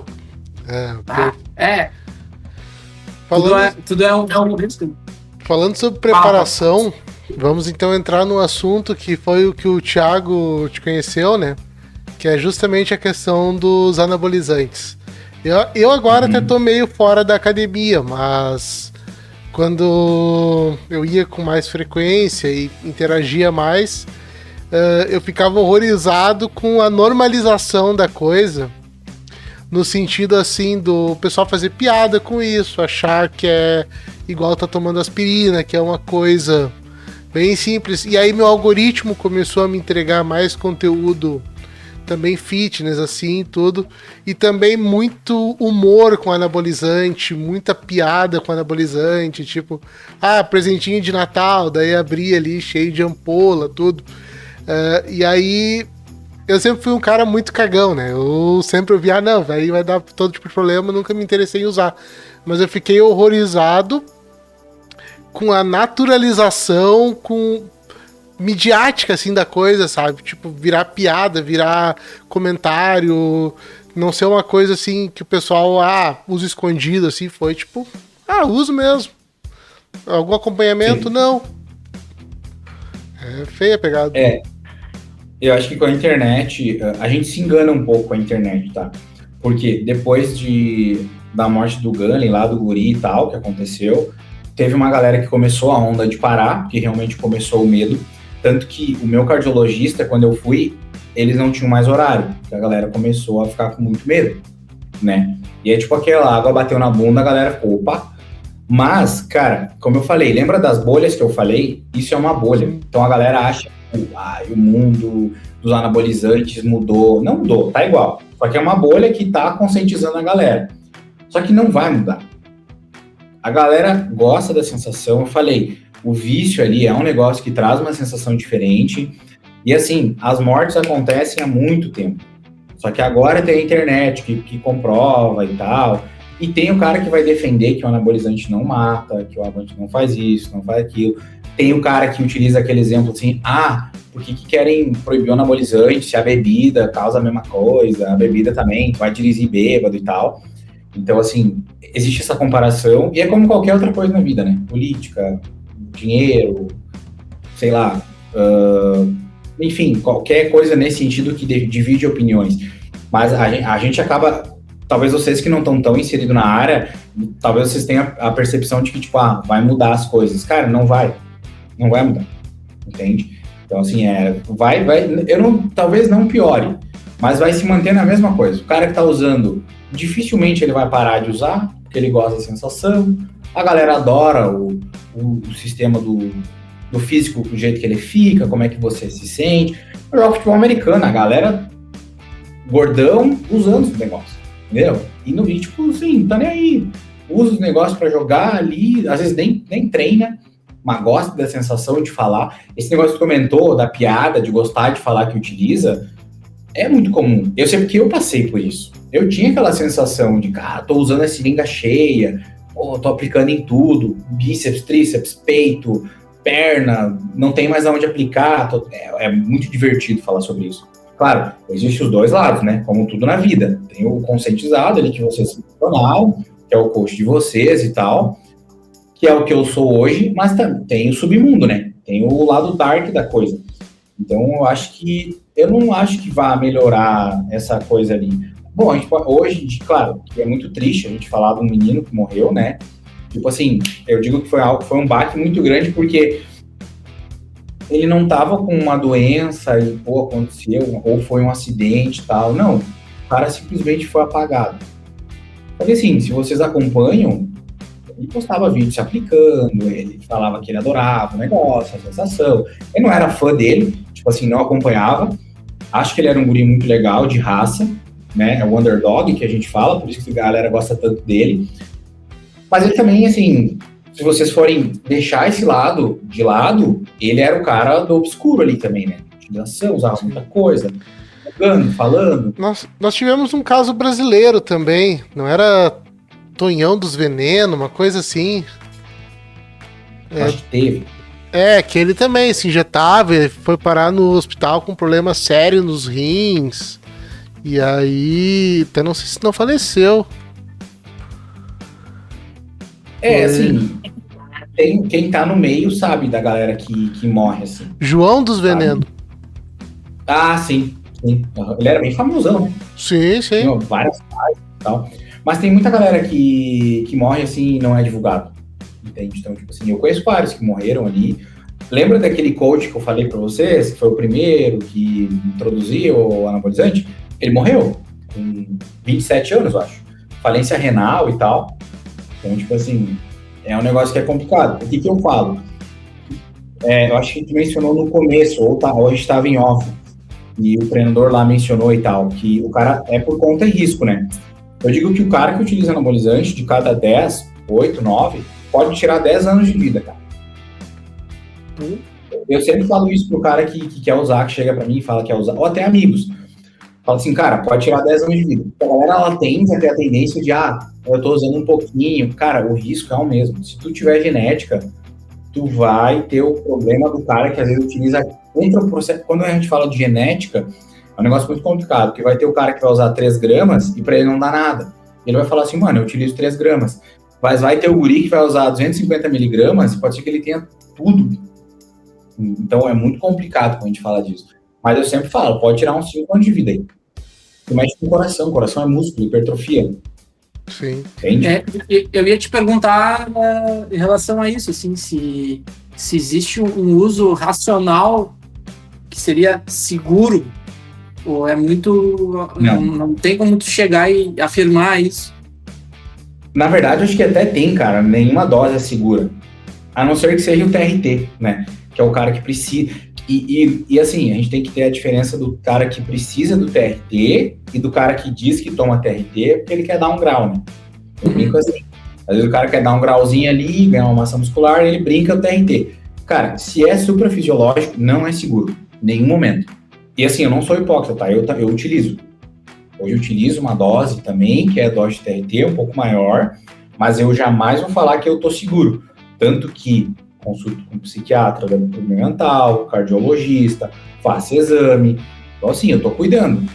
Tudo é um risco. Falando sobre preparação, vamos então entrar no assunto que foi o que o Thiago te conheceu, né? Que é justamente a questão dos anabolizantes. Eu agora até tô meio fora da academia, mas quando eu ia com mais frequência e interagia mais, eu ficava horrorizado com a normalização da coisa, no sentido assim do pessoal fazer piada com isso, achar que é igual tá tomando aspirina, que é uma coisa bem simples. E aí meu algoritmo começou a me entregar mais conteúdo também fitness, assim, tudo, e também muito humor com anabolizante, muita piada com anabolizante, tipo, presentinho de Natal, daí abri ali cheio de ampola, tudo, e aí eu sempre fui um cara muito cagão, né, eu sempre ouvi, não, aí vai dar todo tipo de problema, nunca me interessei em usar, mas eu fiquei horrorizado com a naturalização, com midiática, assim, da coisa, sabe? Tipo, virar piada, virar comentário, não ser uma coisa, assim, que o pessoal, usa escondido, assim, foi tipo, uso mesmo. Algum acompanhamento? Sim. Não. É feia a pegada. Eu acho que com a internet, a gente se engana um pouco com a internet, tá? Porque depois da morte do Gunley, lá do guri e tal, que aconteceu, teve uma galera que começou a onda de parar, porque realmente começou o medo. Tanto que o meu cardiologista, quando eu fui, eles não tinham mais horário. A galera começou a ficar com muito medo, né? E aí, tipo, aquela água bateu na bunda, a galera ficou, opa. Mas, cara, como eu falei, lembra das bolhas que eu falei? Isso é uma bolha. Então a galera acha que o mundo dos anabolizantes mudou. Não mudou, tá igual. Só que é uma bolha que tá conscientizando a galera. Só que não vai mudar. A galera gosta da sensação, eu falei... O vício ali é um negócio que traz uma sensação diferente. E assim, as mortes acontecem há muito tempo. Só que agora tem a internet que comprova e tal. E tem o cara que vai defender que o anabolizante não mata, que o anabolizante não faz isso, não faz aquilo. Tem o cara que utiliza aquele exemplo assim, por que querem proibir o anabolizante se a bebida causa a mesma coisa, a bebida também vai dirigir bêbado e tal. Então, assim, existe essa comparação, e é como qualquer outra coisa na vida, né? Política, dinheiro, sei lá, enfim, qualquer coisa nesse sentido que divide opiniões. Mas a gente acaba, talvez vocês que não estão tão inseridos na área, talvez vocês tenham a percepção de que, tipo, vai mudar as coisas. Cara, não vai mudar, entende? Então, assim, talvez não piore, mas vai se manter na mesma coisa. O cara que tá usando, dificilmente ele vai parar de usar, porque ele gosta da sensação. A galera adora o sistema do físico, do jeito que ele fica, como é que você se sente. Eu jogo futebol americano, a galera gordão usando os negócios, entendeu? E tipo, assim, tá nem aí. Usa os negócios pra jogar ali, às vezes nem treina, mas gosta da sensação de falar. Esse negócio que tu comentou, da piada, de gostar de falar que utiliza, é muito comum. Eu sei porque eu passei por isso. Eu tinha aquela sensação de, cara, tô usando a seringa cheia, tô aplicando em tudo, bíceps, tríceps, peito, perna, não tem mais aonde aplicar. É muito divertido falar sobre isso. Claro, existem os dois lados, né? Como tudo na vida. Tem o conscientizado ali que vocês se tornaram, que é o coach de vocês e tal, que é o que eu sou hoje, mas tem o submundo, né? Tem o lado dark da coisa. Então, eu não acho que vá melhorar essa coisa ali. Bom, hoje, claro, que é muito triste a gente falar de um menino que morreu, né? Tipo assim, eu digo que foi um baque muito grande, porque ele não tava com uma doença e, aconteceu, ou foi um acidente e tal. Não, o cara simplesmente foi apagado. Porque assim, se vocês acompanham, ele postava vídeo se aplicando, ele falava que ele adorava o negócio, a sensação. Eu não era fã dele, tipo assim, não acompanhava. Acho que ele era um guri muito legal, de raça, né? É o underdog que a gente fala, por isso que a galera gosta tanto dele. Mas ele também, assim, se vocês forem deixar esse lado de lado, ele era o cara do obscuro ali também, né? Utilização, usava muita coisa, jogando, falando. Nós tivemos um caso brasileiro também, não era Tonhão dos Venenos, uma coisa assim. Acho que teve. Que ele também se injetava, ele foi parar no hospital com um problema sério nos rins. E aí, até não sei se não faleceu. Assim, quem tá no meio sabe da galera que morre, assim. João dos Venenos. Sim. Ele era bem famosão, né? Sim. Tinha várias páginas e tal. Mas tem muita galera que morre, assim, e não é divulgado. Entende? Então, tipo assim, eu conheço vários que morreram ali. Lembra daquele coach que eu falei pra vocês, que foi o primeiro que introduziu o anabolizante? Ele morreu com 27 anos, eu acho. Falência renal e tal. Então, tipo assim, é um negócio que é complicado. O que eu falo? Eu acho que a gente mencionou no começo, ou a gente estava em off, e o treinador lá mencionou e tal, que o cara é por conta e risco, né? Eu digo que o cara que utiliza anabolizante, de cada 10, 8, 9, pode tirar 10 anos de vida, cara. Eu sempre falo isso pro cara que quer usar, que chega pra mim e fala que quer usar, ou até amigos. Fala assim, cara, pode tirar 10 anos de vida. A galera, ela tende a ter a tendência de, eu tô usando um pouquinho. Cara, o risco é o mesmo. Se tu tiver genética, tu vai ter o problema do cara que às vezes utiliza... Entra o processo... Quando a gente fala de genética, é um negócio muito complicado, porque vai ter o cara que vai usar 3 gramas e pra ele não dá nada. Ele vai falar assim, mano, eu utilizo 3 gramas. Mas vai ter o guri que vai usar 250 miligramas, pode ser que ele tenha tudo. Então é muito complicado quando a gente fala disso. Mas eu sempre falo, pode tirar uns 5 anos de vida aí. Tu mexe com o coração é músculo, hipertrofia. Sim. Entende? Eu ia te perguntar em relação a isso, assim, se existe um uso racional que seria seguro, ou é muito... Não tem como tu chegar e afirmar isso. Na verdade, acho que até tem, cara. Nenhuma dose é segura. A não ser que seja o TRT, né? Que é o cara que precisa... E assim, a gente tem que ter a diferença do cara que precisa do TRT e do cara que diz que toma TRT porque ele quer dar um grau, né? Eu brinco assim. Às vezes o cara quer dar um grauzinho ali, ganhar uma massa muscular, ele brinca o TRT. Cara, se é suprafisiológico, não é seguro. Em nenhum momento. E assim, eu não sou hipócrita, tá? Eu utilizo. Hoje eu utilizo uma dose também, que é a dose de TRT, um pouco maior, mas eu jamais vou falar que eu tô seguro. Tanto que consulto com psiquiatra, mental, cardiologista, faço exame. Então, assim, eu tô cuidando.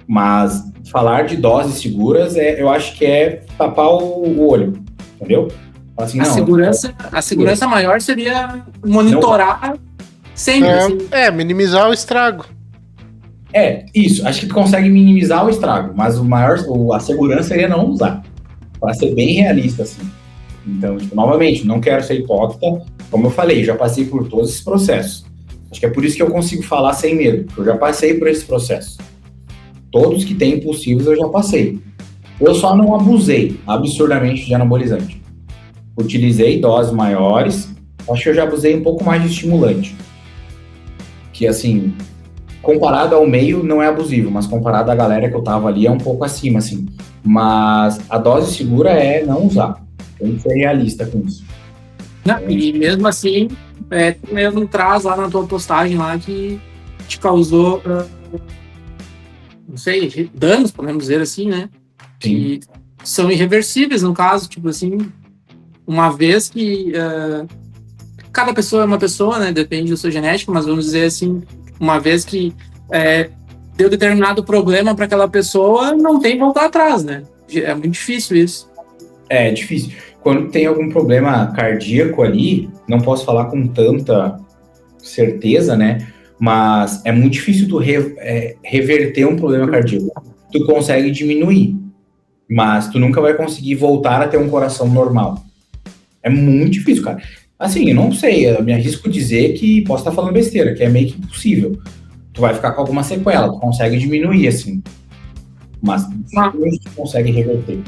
Mas falar de doses seguras, eu acho que é tapar o olho, entendeu? Assim, a segurança maior seria monitorar sempre. Assim. Minimizar o estrago. Isso. Acho que tu consegue minimizar o estrago, mas a segurança seria não usar. Para ser bem realista, assim. Então, tipo, novamente, não quero ser hipócrita. Como eu falei, já passei por todos esses processos. Acho que é por isso que eu consigo falar sem medo, porque eu já passei por esse processo. Todos que tem possíveis eu já passei. Eu só não abusei absurdamente de anabolizante. Utilizei doses maiores, acho que eu já abusei um pouco mais de estimulante. Que, assim, comparado ao meio não é abusivo, mas comparado à galera que eu tava ali é um pouco acima, assim. Mas a dose segura é não usar. Tem que ser realista com isso. E mesmo assim, tu mesmo traz lá na tua postagem lá que te causou, não sei, danos, podemos dizer assim, né? Sim. Que são irreversíveis, no caso, tipo assim, uma vez que cada pessoa é uma pessoa, né? Depende da sua genética, mas vamos dizer assim, uma vez que deu determinado problema para aquela pessoa, não tem voltar atrás, né? É muito difícil isso. É difícil. Quando tem algum problema cardíaco ali, não posso falar com tanta certeza, né? Mas é muito difícil tu reverter um problema cardíaco. Tu consegue diminuir, mas tu nunca vai conseguir voltar a ter um coração normal. É muito difícil, cara. Assim, eu não sei, eu me arrisco dizer que posso estar falando besteira, que é meio que impossível. Tu vai ficar com alguma sequela, tu consegue diminuir, assim. Mas tu consegue reverter.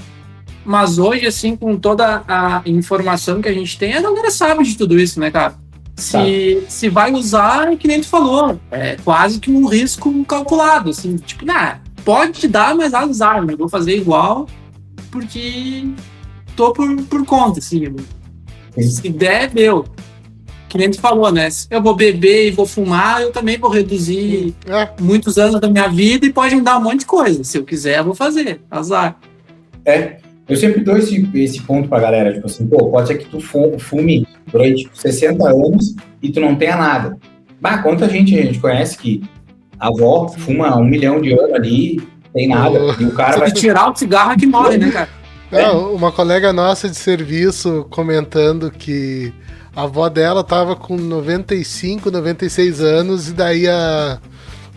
Mas hoje, assim, com toda a informação que a gente tem, a galera sabe de tudo isso, né, cara? Se vai usar, é que nem tu falou, é quase que um risco calculado, assim, tipo, pode dar, mas vai usar, né? Vou fazer igual, porque tô por conta, assim. Se der, meu, que nem tu falou, né? Se eu vou beber e vou fumar, eu também vou reduzir muitos anos da minha vida e pode me dar um monte de coisa. Se eu quiser, eu vou fazer, azar. Eu sempre dou esse ponto pra galera, tipo assim, pode ser que tu fume durante 60 anos e tu não tenha nada. Quanta gente a gente conhece que a avó fuma 1 milhão de anos ali, tem nada, e o cara vai... tirar o cigarro é que morre, né, cara? Uma colega nossa de serviço comentando que a avó dela tava com 95, 96 anos e daí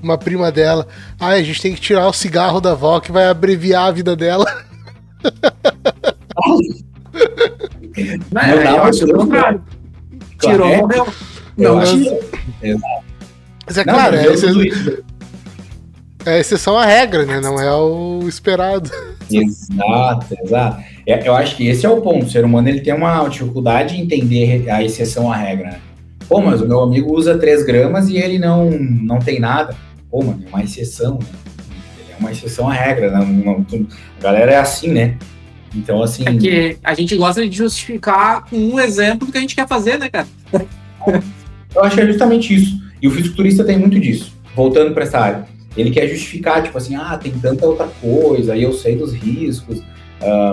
uma prima dela, a gente tem que tirar o cigarro da avó que vai abreviar a vida dela. Eu acho o contrário. Tirou, morreu. Não, tira. Mas claro, é exceção à regra, né? Não é o esperado. Exato. Eu acho que esse é o ponto. O ser humano ele tem uma dificuldade em entender a exceção à regra, né? Mas o meu amigo usa 3 gramas e ele não tem nada. Mano, é uma exceção, né? É uma exceção à regra, né? A galera é assim, né? Então, assim... É que a gente gosta de justificar com um exemplo do que a gente quer fazer, né, cara? Eu acho que é justamente isso. E o fisiculturista tem muito disso. Voltando para essa área. Ele quer justificar, tipo assim, tem tanta outra coisa, aí eu sei dos riscos,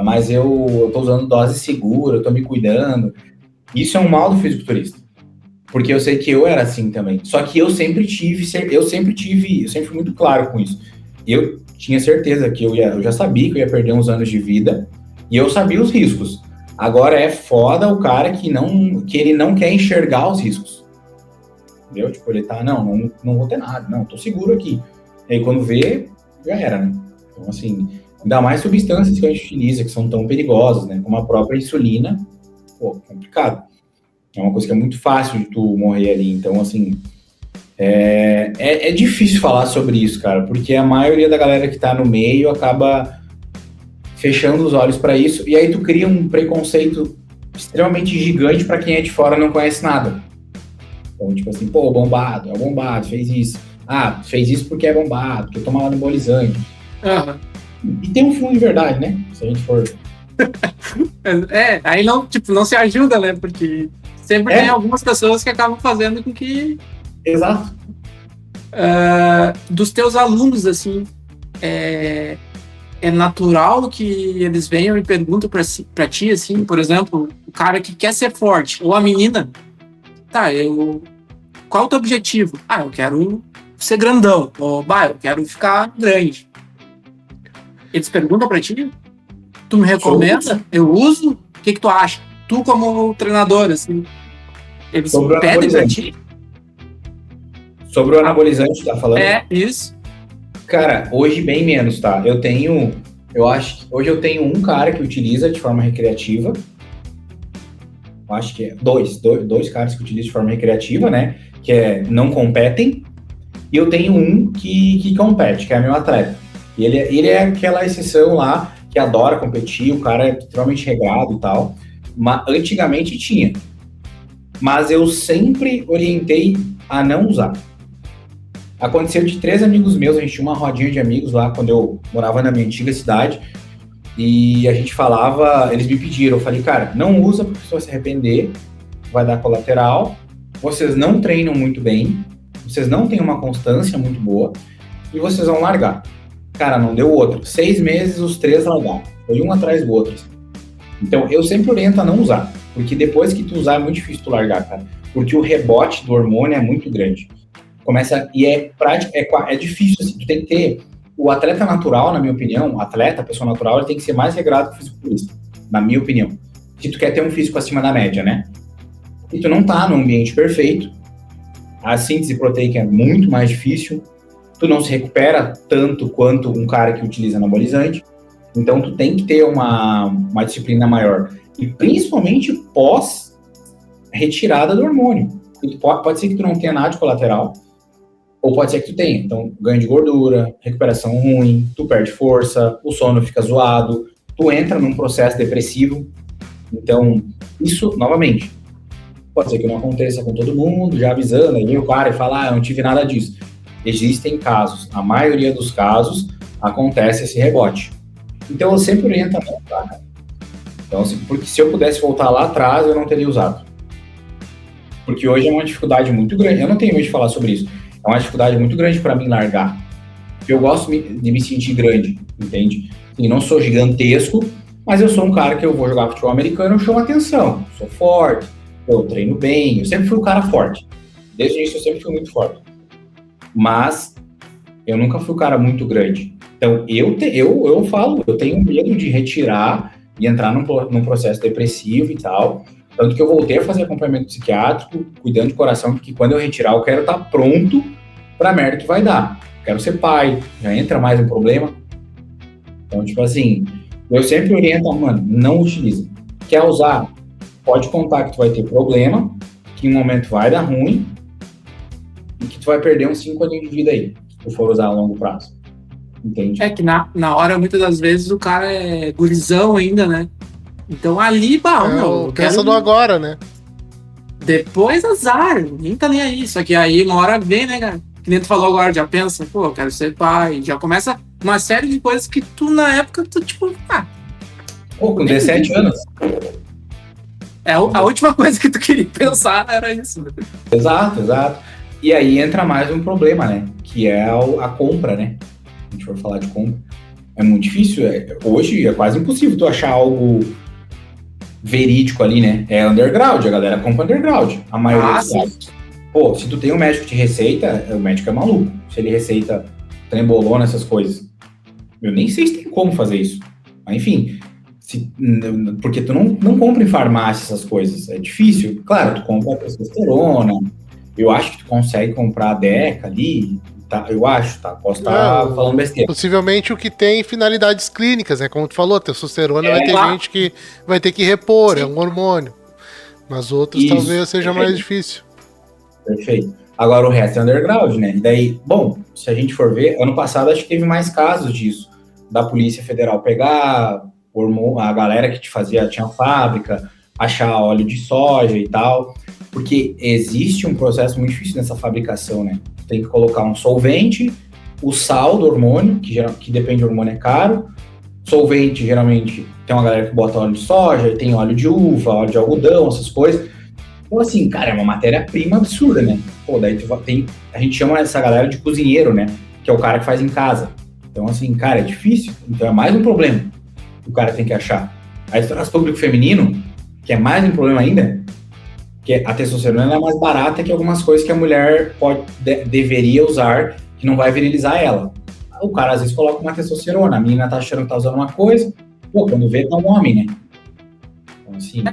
mas eu tô usando dose segura, eu tô me cuidando. Isso é um mal do fisiculturista. Porque eu sei que eu era assim também. Só que eu sempre fui muito claro com isso. Eu tinha certeza que eu já sabia que eu ia perder uns anos de vida e eu sabia os riscos. Agora é foda o cara que ele não quer enxergar os riscos. Entendeu? Tipo, ele tá, não vou ter nada, tô seguro aqui. E aí quando vê, já era, né? Então, assim, ainda mais substâncias que a gente utiliza, que são tão perigosas, né? Como a própria insulina, complicado. É uma coisa que é muito fácil de tu morrer ali. Então, assim, é difícil falar sobre isso, cara, porque a maioria da galera que tá no meio acaba fechando os olhos pra isso, e aí tu cria um preconceito extremamente gigante pra quem é de fora e não conhece nada. Então, tipo assim, bombado, é bombado, fez isso. Fez isso porque é bombado, porque toma anabolizante. E tem um fundo de verdade, né? Se a gente for... aí não se ajuda, né? Porque sempre tem algumas pessoas que acabam fazendo com que... Exato. Dos teus alunos, assim, é é natural que eles venham e perguntam pra ti, assim, por exemplo, o cara que quer ser forte, ou a menina, tá, qual é o teu objetivo? Eu quero ser grandão, ou, eu quero ficar grande. Eles perguntam pra ti, tu me recomenda? Eu uso? O que tu acha? Tu como treinador, assim, eles pedem pra ti? Sobre o anabolizante, tá falando? Isso. Cara, hoje bem menos, tá? Eu acho que hoje eu tenho um cara que utiliza de forma recreativa. Eu acho que é dois caras que utilizam de forma recreativa, né? Que não competem. E eu tenho um que compete, que é meu atleta. E ele é aquela exceção lá que adora competir, o cara é extremamente regrado e tal. Mas antigamente tinha. Mas eu sempre orientei a não usar. Aconteceu de 3 amigos meus, a gente tinha uma rodinha de amigos lá quando eu morava na minha antiga cidade, e a gente falava, eles me pediram, eu falei, cara, não usa porque você vai se arrepender, vai dar colateral, vocês não treinam muito bem, vocês não têm uma constância muito boa, e vocês vão largar. Cara, não deu outro. 6 meses, os 3 largaram. Foi um atrás do outro. Então, eu sempre oriento a não usar, porque depois que tu usar é muito difícil tu largar, cara, porque o rebote do hormônio é muito grande. Começa, e é prático, é difícil, assim, tu tem que ter, o atleta natural, na minha opinião, a pessoa natural, ele tem que ser mais regrado que o fisiculturista, na minha opinião, se tu quer ter um físico acima da média, né, e tu não tá num ambiente perfeito, a síntese proteica é muito mais difícil, tu não se recupera tanto quanto um cara que utiliza anabolizante, então tu tem que ter uma disciplina maior, e principalmente pós retirada do hormônio, pode ser que tu não tenha nada de colateral, ou pode ser que tu tenha. Então, ganho de gordura, recuperação ruim, tu perde força, o sono fica zoado, tu entra num processo depressivo. Então, isso, novamente, pode ser que não aconteça com todo mundo, já avisando, aí o cara fala, eu não tive nada disso. Existem casos, a maioria dos casos, acontece esse rebote. Então, eu sempre oriento a não usar, cara. Então, porque se eu pudesse voltar lá atrás, eu não teria usado. Porque hoje é uma dificuldade muito grande, eu não tenho medo de falar sobre isso, é uma dificuldade muito grande para mim largar. Eu gosto de me sentir grande, entende? E não sou gigantesco, mas eu sou um cara que eu vou jogar futebol americano, eu chamo atenção, sou forte, eu treino bem, eu sempre fui um cara forte. Desde o início eu sempre fui muito forte. Mas eu nunca fui um cara muito grande. Então eu falo, eu tenho medo de retirar e entrar num processo depressivo e tal. Tanto que eu voltei a fazer acompanhamento psiquiátrico, cuidando de coração, porque quando eu retirar, eu quero estar pronto pra merda que vai dar. Quero ser pai, já entra mais um problema. Então, tipo assim, eu sempre oriento, mano, não utiliza. Quer usar? Pode contar que tu vai ter problema, que em um momento vai dar ruim, e que tu vai perder uns 5 anos de vida aí, se tu for usar a longo prazo. Entende? É que na hora, muitas das vezes, o cara é gurizão ainda, né? Então ali, pensa no agora, né? Depois azar, ninguém tá nem aí. Só que aí uma hora vem, né, cara? Que nem tu falou agora, já pensa, eu quero ser pai. Já começa uma série de coisas que tu, na época, tu tipo, com 17 anos. A última coisa que tu queria pensar era isso. Né? Exato. E aí entra mais um problema, né? Que é a compra, né? A gente for falar de compra. É muito difícil, hoje é quase impossível tu achar algo verídico ali, né? É underground, a galera compra underground. A maioria dos casos. Pô, se tu tem um médico que te receita, o médico é maluco. Se ele receita trembolona, essas coisas. Eu nem sei se tem como fazer isso. Mas enfim, porque tu não compra em farmácia essas coisas. É difícil. Claro, tu compra a testosterona. Eu acho que tu consegue comprar a Deca ali. Tá, eu acho, tá? Posso estar falando besteira. Possivelmente o que tem finalidades clínicas, né? Como tu falou, a testosterona vai ter gente que vai ter que repor, é um hormônio. Mas outros talvez seja mais difícil. Perfeito. Agora o resto é underground, né? E daí, bom, se a gente for ver, ano passado acho que teve mais casos disso. Da Polícia Federal pegar a galera que tinha fábrica, achar óleo de soja e tal. Porque existe um processo muito difícil nessa fabricação, né? Tem que colocar um solvente, o sal do hormônio, que depende do hormônio é caro. Solvente, geralmente, tem uma galera que bota óleo de soja, tem óleo de uva, óleo de algodão, essas coisas. Então, assim, cara, é uma matéria-prima absurda, né? Pô, daí a gente chama essa galera de cozinheiro, né? Que é o cara que faz em casa. Então, assim, cara, é difícil. Então é mais um problema que o cara tem que achar. Aí você traz público feminino, que é mais um problema ainda, que a testosterona é mais barata que algumas coisas que a mulher deveria usar, que não vai virilizar ela. O cara às vezes coloca uma testosterona, a menina tá achando que tá usando uma coisa, pô, quando vê tá um homem, né? Então, assim...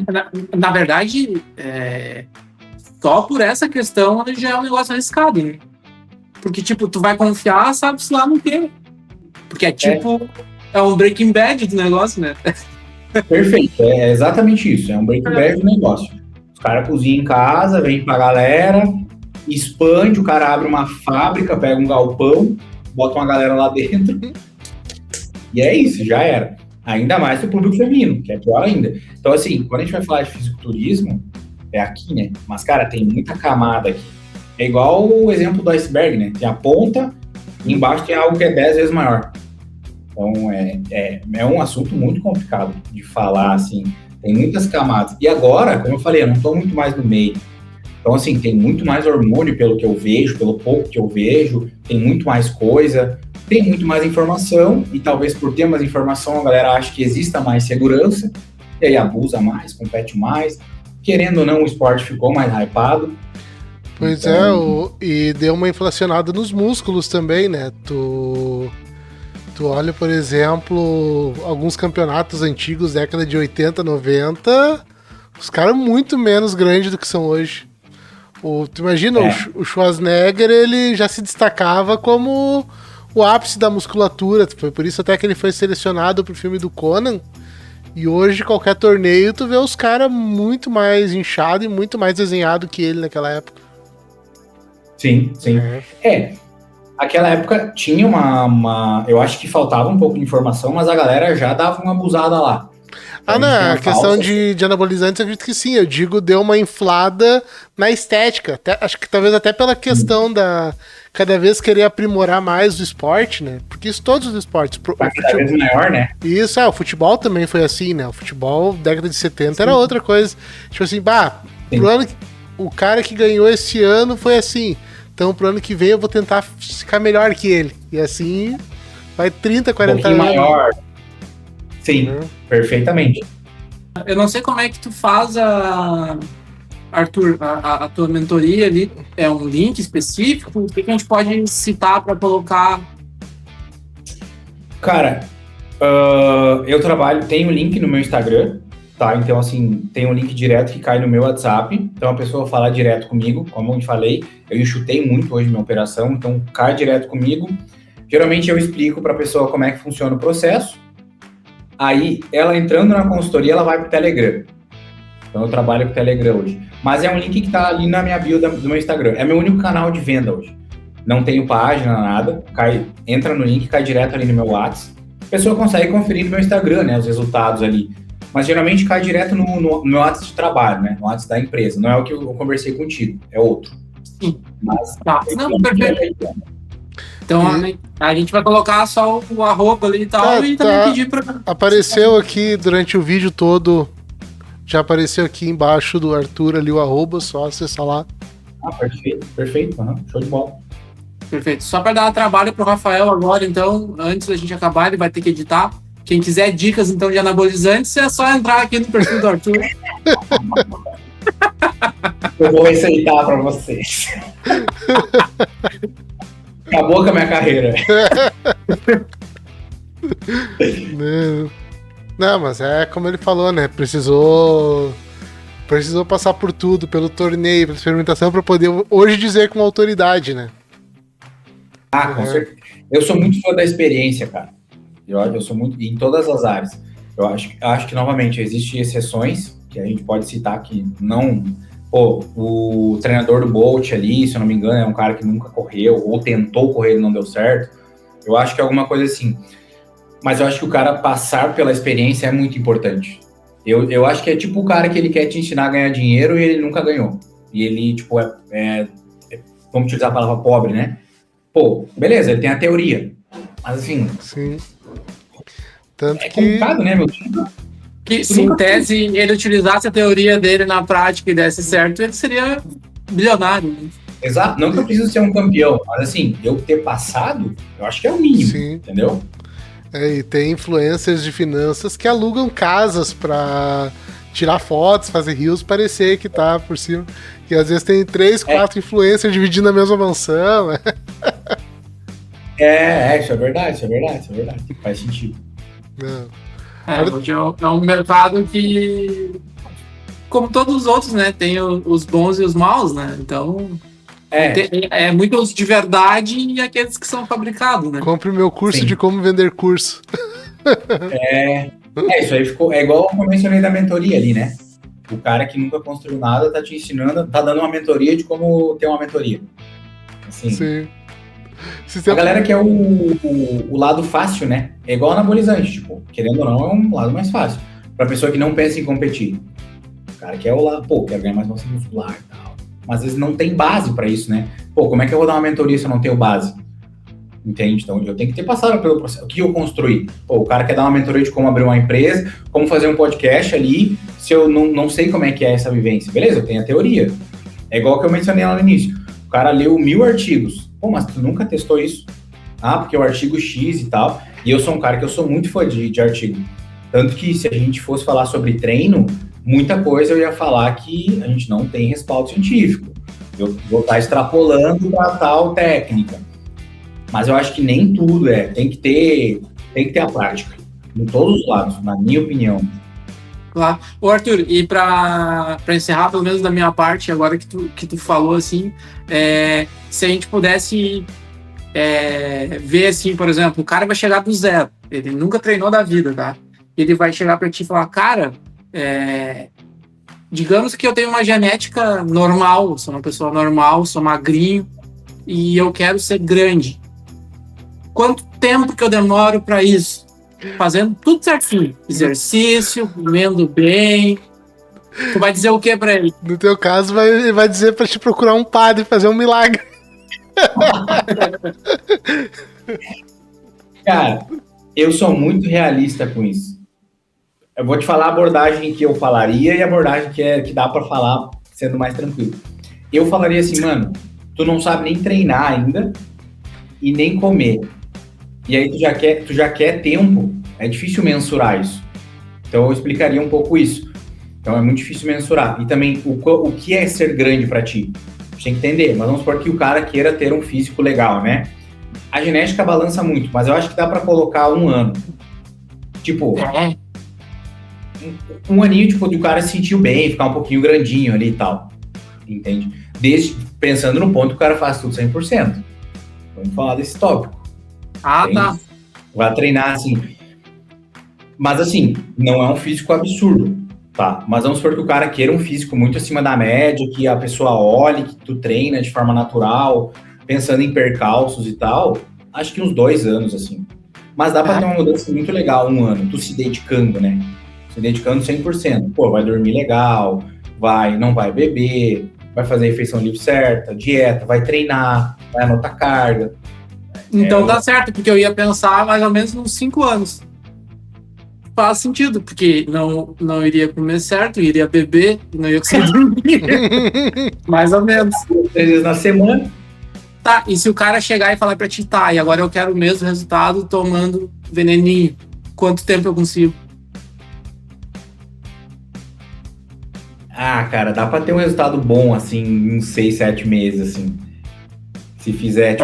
Na verdade, só por essa questão já é um negócio arriscado, né? Porque, tipo, tu vai confiar, sabe-se lá no quê? Porque é tipo, é um Breaking Bad do negócio, né? Perfeito, é exatamente isso, é um Breaking Bad do negócio. Os caras cozinham em casa, vem pra galera, expande, o cara abre uma fábrica, pega um galpão, bota uma galera lá dentro, e é isso, já era. Ainda mais pro público feminino, que é pior ainda. Então, assim, quando a gente vai falar de fisiculturismo, é aqui, né? Mas, cara, tem muita camada aqui. É igual o exemplo do iceberg, né? Tem a ponta e embaixo tem algo que é 10 vezes maior. Então, é um assunto muito complicado de falar, assim. Tem muitas camadas. E agora, como eu falei, eu não tô muito mais no meio. Então, assim, tem muito mais hormônio pelo que eu vejo, pelo pouco que eu vejo, tem muito mais coisa, tem muito mais informação, e talvez por ter mais informação a galera acha que exista mais segurança, e aí abusa mais, compete mais. Querendo ou não, o esporte ficou mais hypado. Pois então... e deu uma inflacionada nos músculos também, né? Tu olha, por exemplo, alguns campeonatos antigos, década de 80, 90, os caras muito menos grandes do que são hoje. Tu imagina, o Schwarzenegger, ele já se destacava como o ápice da musculatura, foi por isso até que ele foi selecionado pro filme do Conan, e hoje qualquer torneio tu vê os caras muito mais inchados e muito mais desenhado que ele naquela época. Sim. Aquela época tinha eu acho que faltava um pouco de informação, mas a galera já dava uma abusada lá. A questão de anabolizantes, eu acredito que sim. Eu digo, deu uma inflada na estética. Acho que talvez até pela questão da cada vez querer aprimorar mais o esporte, né? Porque isso todos os esportes. Cada vez maior, né? Isso, o futebol também foi assim, né? O futebol, década de 70, era outra coisa. Tipo assim, pro ano, o cara que ganhou esse ano foi assim. Então, pro ano que vem eu vou tentar ficar melhor que ele. E assim, vai 30, 40 anos. Maior. Sim, perfeitamente. Eu não sei como é que tu faz Arthur, a tua mentoria ali. É um link específico? O que a gente pode citar para colocar? Cara, eu tenho link no meu Instagram, tá? Então, assim, tem um link direto que cai no meu WhatsApp. Então, a pessoa fala direto comigo, como eu falei. Eu enxutei muito hoje minha operação, então cai direto comigo. Geralmente, eu explico para a pessoa como é que funciona o processo. Aí, ela entrando na consultoria, ela vai pro Telegram. Então, eu trabalho com o Telegram hoje. Mas é um link que tá ali na minha bio do meu Instagram. É meu único canal de venda hoje. Não tenho página, nada. Entra no link, cai direto ali no meu WhatsApp. A pessoa consegue conferir no meu Instagram, né? Os resultados ali. Mas, geralmente, cai direto no meu WhatsApp de trabalho, né? No WhatsApp da empresa. Não é o que eu conversei contigo. É outro. Sim. Mas, perfeito. Então, a gente vai colocar só o arroba ali e tal, e também pedir pra... Apareceu aqui durante o vídeo todo, já apareceu aqui embaixo do Arthur ali o arroba, só acessar lá. Perfeito. Show de bola. Perfeito. Só para dar trabalho pro Rafael agora, então, antes da gente acabar, ele vai ter que editar. Quem quiser dicas, então, de anabolizantes, é só entrar aqui no perfil do Arthur. Eu vou receitar para vocês. Acabou com a minha carreira. Não, mas é como ele falou, né? Precisou passar por tudo, pelo torneio, pela experimentação, para poder hoje dizer com autoridade, né? Com certeza. Eu sou muito fã da experiência, cara. Eu sou muito em todas as áreas. Eu acho que, novamente, existem exceções que a gente pode citar que não... o treinador do Bolt ali, se eu não me engano, é um cara que nunca correu, ou tentou correr e não deu certo. Eu acho que é alguma coisa assim. Mas eu acho que o cara passar pela experiência é muito importante. Eu acho que é tipo o cara que ele quer te ensinar a ganhar dinheiro e ele nunca ganhou. E ele, tipo, vamos utilizar a palavra pobre, né? Beleza, ele tem a teoria. Mas assim... Sim. Tanto que... complicado, né, meu filho? Que se em tese ele utilizasse a teoria dele na prática e desse certo, ele seria bilionário. Né? Exato, não que eu preciso ser um campeão, mas assim, eu ter passado, eu acho que é o mínimo, Sim. entendeu? E tem influencers de finanças que alugam casas pra tirar fotos, fazer reels, parecer que tá por cima. Que às vezes tem 3, 4 influencers dividindo a mesma mansão. Isso é verdade. Faz sentido. Hoje é um mercado que, como todos os outros, né, tem os bons e os maus, né? Então, é muitos de verdade e aqueles que são fabricados, né? Compre meu curso Sim. de como vender curso. Isso aí ficou. É igual eu mencionei da mentoria ali, né? O cara que nunca construiu nada tá te ensinando, tá dando uma mentoria de como ter uma mentoria. Assim, Sim. A galera quer o lado fácil, né? É igual anabolizante, tipo, querendo ou não, é um lado mais fácil. Pra pessoa que não pensa em competir. O cara quer o lado, quero ganhar mais massa muscular e tal. Mas às vezes não tem base pra isso, né? Como é que eu vou dar uma mentoria se eu não tenho base? Entende? Então eu tenho que ter passado pelo processo. O que eu construí? O cara quer dar uma mentoria de como abrir uma empresa, como fazer um podcast ali, se eu não sei como é que é essa vivência. Beleza, eu tenho a teoria. É igual que eu mencionei lá no início. O cara leu 1000 artigos. Mas tu nunca testou isso? Porque o artigo X e tal. E eu sou um cara que eu sou muito fã de artigo. Tanto que se a gente fosse falar sobre treino, muita coisa eu ia falar que a gente não tem respaldo científico. Eu vou estar extrapolando para tal técnica. Mas eu acho que nem tudo tem que ter a prática, em todos os lados, na minha opinião. Claro. Ô Arthur, e para encerrar, pelo menos da minha parte, agora que tu falou, assim, se a gente pudesse ver, assim, por exemplo, o cara vai chegar do zero, ele nunca treinou da vida, tá? Ele vai chegar para ti e falar, cara, digamos que eu tenho uma genética normal, sou uma pessoa normal, sou magrinho, e eu quero ser grande. Quanto tempo que eu demoro para isso? Fazendo tudo certinho. Exercício, comendo bem. Tu vai dizer o que para ele? No teu caso, vai dizer para te procurar um padre fazer um milagre. Cara, eu sou muito realista com isso. Eu vou te falar a abordagem que eu falaria e a abordagem que dá para falar sendo mais tranquilo. Eu falaria assim, mano, tu não sabe nem treinar ainda e nem comer. E aí tu já quer tempo, é difícil mensurar isso. Então eu explicaria um pouco isso. Então é muito difícil mensurar. E também o que é ser grande pra ti? A gente tem que entender, mas vamos supor que o cara queira ter um físico legal, né? A genética balança muito, mas eu acho que dá pra colocar 1 ano. Tipo, um aninho tipo, de o cara se sentiu bem, ficar um pouquinho grandinho ali e tal. Entende? Pensando no ponto que o cara faz tudo 100%. Vamos falar desse tópico. Tá. Vai treinar assim. Mas assim, não é um físico absurdo, tá? Mas vamos supor que o cara queira um físico muito acima da média, que a pessoa olhe, que tu treina de forma natural, pensando em percalços e tal. Acho que uns 2 anos, assim. Mas dá pra ter uma mudança muito legal 1 ano, tu se dedicando, né? Se dedicando 100%. Vai dormir legal, não vai beber, vai fazer a refeição livre certa, dieta, vai treinar, vai anotar carga. Então dá certo, porque eu ia pensar mais ou menos uns 5 anos. Faz sentido, porque não iria comer certo, iria beber, não ia conseguir dormir. Mais ou menos. 3 vezes na semana. Tá, e se o cara chegar e falar pra ti, e agora eu quero o mesmo resultado tomando veneninho, quanto tempo eu consigo? Cara, dá pra ter um resultado bom, assim, em uns 6, 7 meses, assim. Se fizer,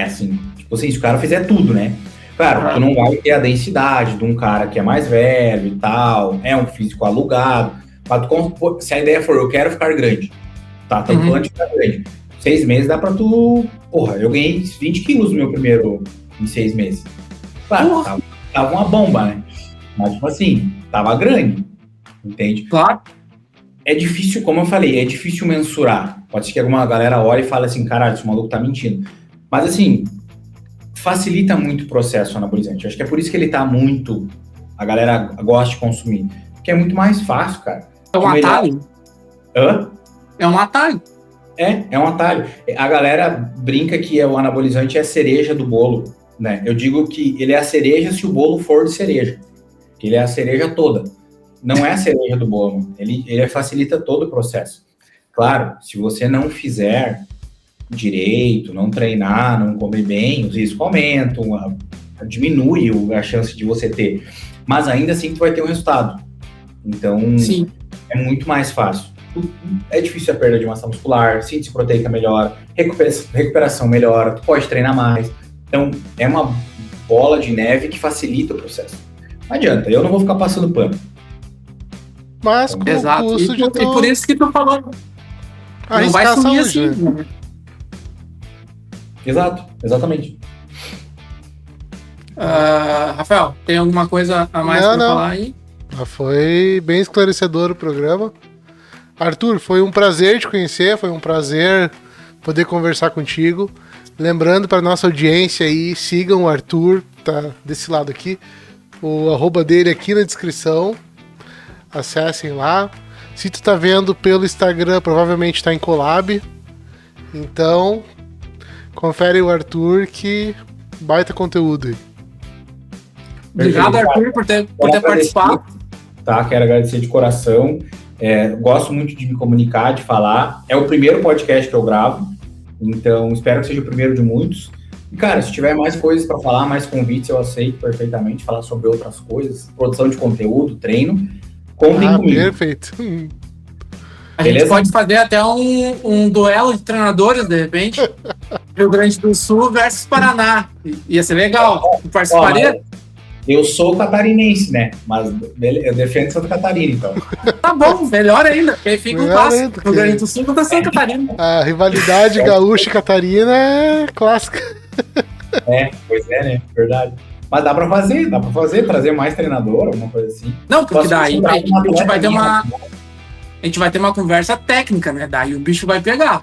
assim, se o cara fizer tudo, né? Claro, tu não vai ter a densidade de um cara que é mais velho e tal, é um físico alugado, mas se a ideia for, eu quero ficar grande, tá? Tem plano de ficar grande. 6 meses dá pra tu... eu ganhei 20 quilos no meu primeiro, em 6 meses. Claro, tava uma bomba, né? Mas, tipo assim, tava grande, entende? Claro. É difícil, como eu falei, é difícil mensurar. Pode ser que alguma galera olhe e fale assim, caralho, esse maluco tá mentindo. Mas, assim, facilita muito o processo anabolizante. Eu acho que é por isso que ele tá muito... A galera gosta de consumir. Porque é muito mais fácil, cara. É um atalho. É um atalho. É um atalho. A galera brinca que o anabolizante é a cereja do bolo, né? Eu digo que ele é a cereja se o bolo for de cereja. Que ele é a cereja toda. Não é a cereja do bolo. Ele facilita todo o processo. Claro, se você não fizer direito, não treinar, não comer bem, os riscos aumentam, diminui a chance de você ter. Mas ainda assim tu vai ter um resultado. Então, Sim. é muito mais fácil. É difícil a perda de massa muscular, síntese proteica melhora, recuperação melhora, tu pode treinar mais. Então, é uma bola de neve que facilita o processo. Não adianta, eu não vou ficar passando pano. Mas com Exato. o custo de E por isso que tu falou. Não vai arriscar a sumir saúde, assim. né? Né? Exato, exatamente. Rafael, tem alguma coisa a mais para falar aí? Foi bem esclarecedor o programa. Arthur, foi um prazer te conhecer, foi um prazer poder conversar contigo. Lembrando para nossa audiência aí, sigam o Arthur, tá desse lado aqui, o arroba dele aqui na descrição. Acessem lá. Se tu tá vendo pelo Instagram, provavelmente tá em collab. Então, confere o Arthur, que baita conteúdo aí. Obrigado, Arthur, por ter participado. Tá, quero agradecer de coração. Gosto muito de me comunicar, de falar. É o primeiro podcast que eu gravo, então espero que seja o primeiro de muitos. E, cara, se tiver mais coisas para falar, mais convites, eu aceito perfeitamente falar sobre outras coisas, produção de conteúdo, treino. Contem comigo. Perfeito. A gente pode fazer até um duelo de treinadores, de repente. Rio Grande do Sul versus Paraná. Ia ser legal. Tu participaria? Eu sou catarinense, né? Mas eu defendo Santa Catarina, então. Tá bom, melhor ainda. Porque aí fica um clássico. Rio Grande do Sul contra Santa Catarina. A rivalidade gaúcha e catarina é clássica. Pois é, né? Verdade. Mas dá pra fazer, trazer mais treinador, alguma coisa assim. Não, porque daí a gente vai ter uma... A gente vai ter uma conversa técnica, né? Daí o bicho vai pegar.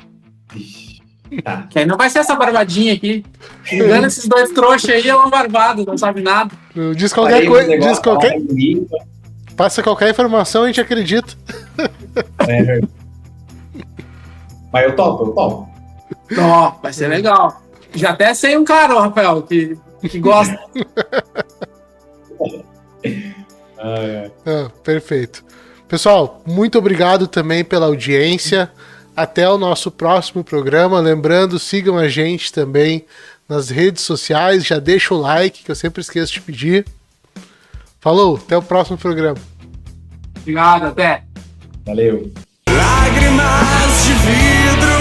Tá. Que aí não vai ser essa barbadinha aqui. Engana esses dois trouxas aí, é um barbado, não sabe nada. Diz qualquer coisa, passa qualquer informação, a gente acredita. É verdade. Mas eu topo. Ó, vai ser legal. Já até sei um cara, ó, Rafael, que gosta. Perfeito. Pessoal, muito obrigado também pela audiência. Até o nosso próximo programa. Lembrando, sigam a gente também nas redes sociais. Já deixa o like, que eu sempre esqueço de pedir. Falou, até o próximo programa. Obrigado, até. Valeu. Lágrimas de vidro.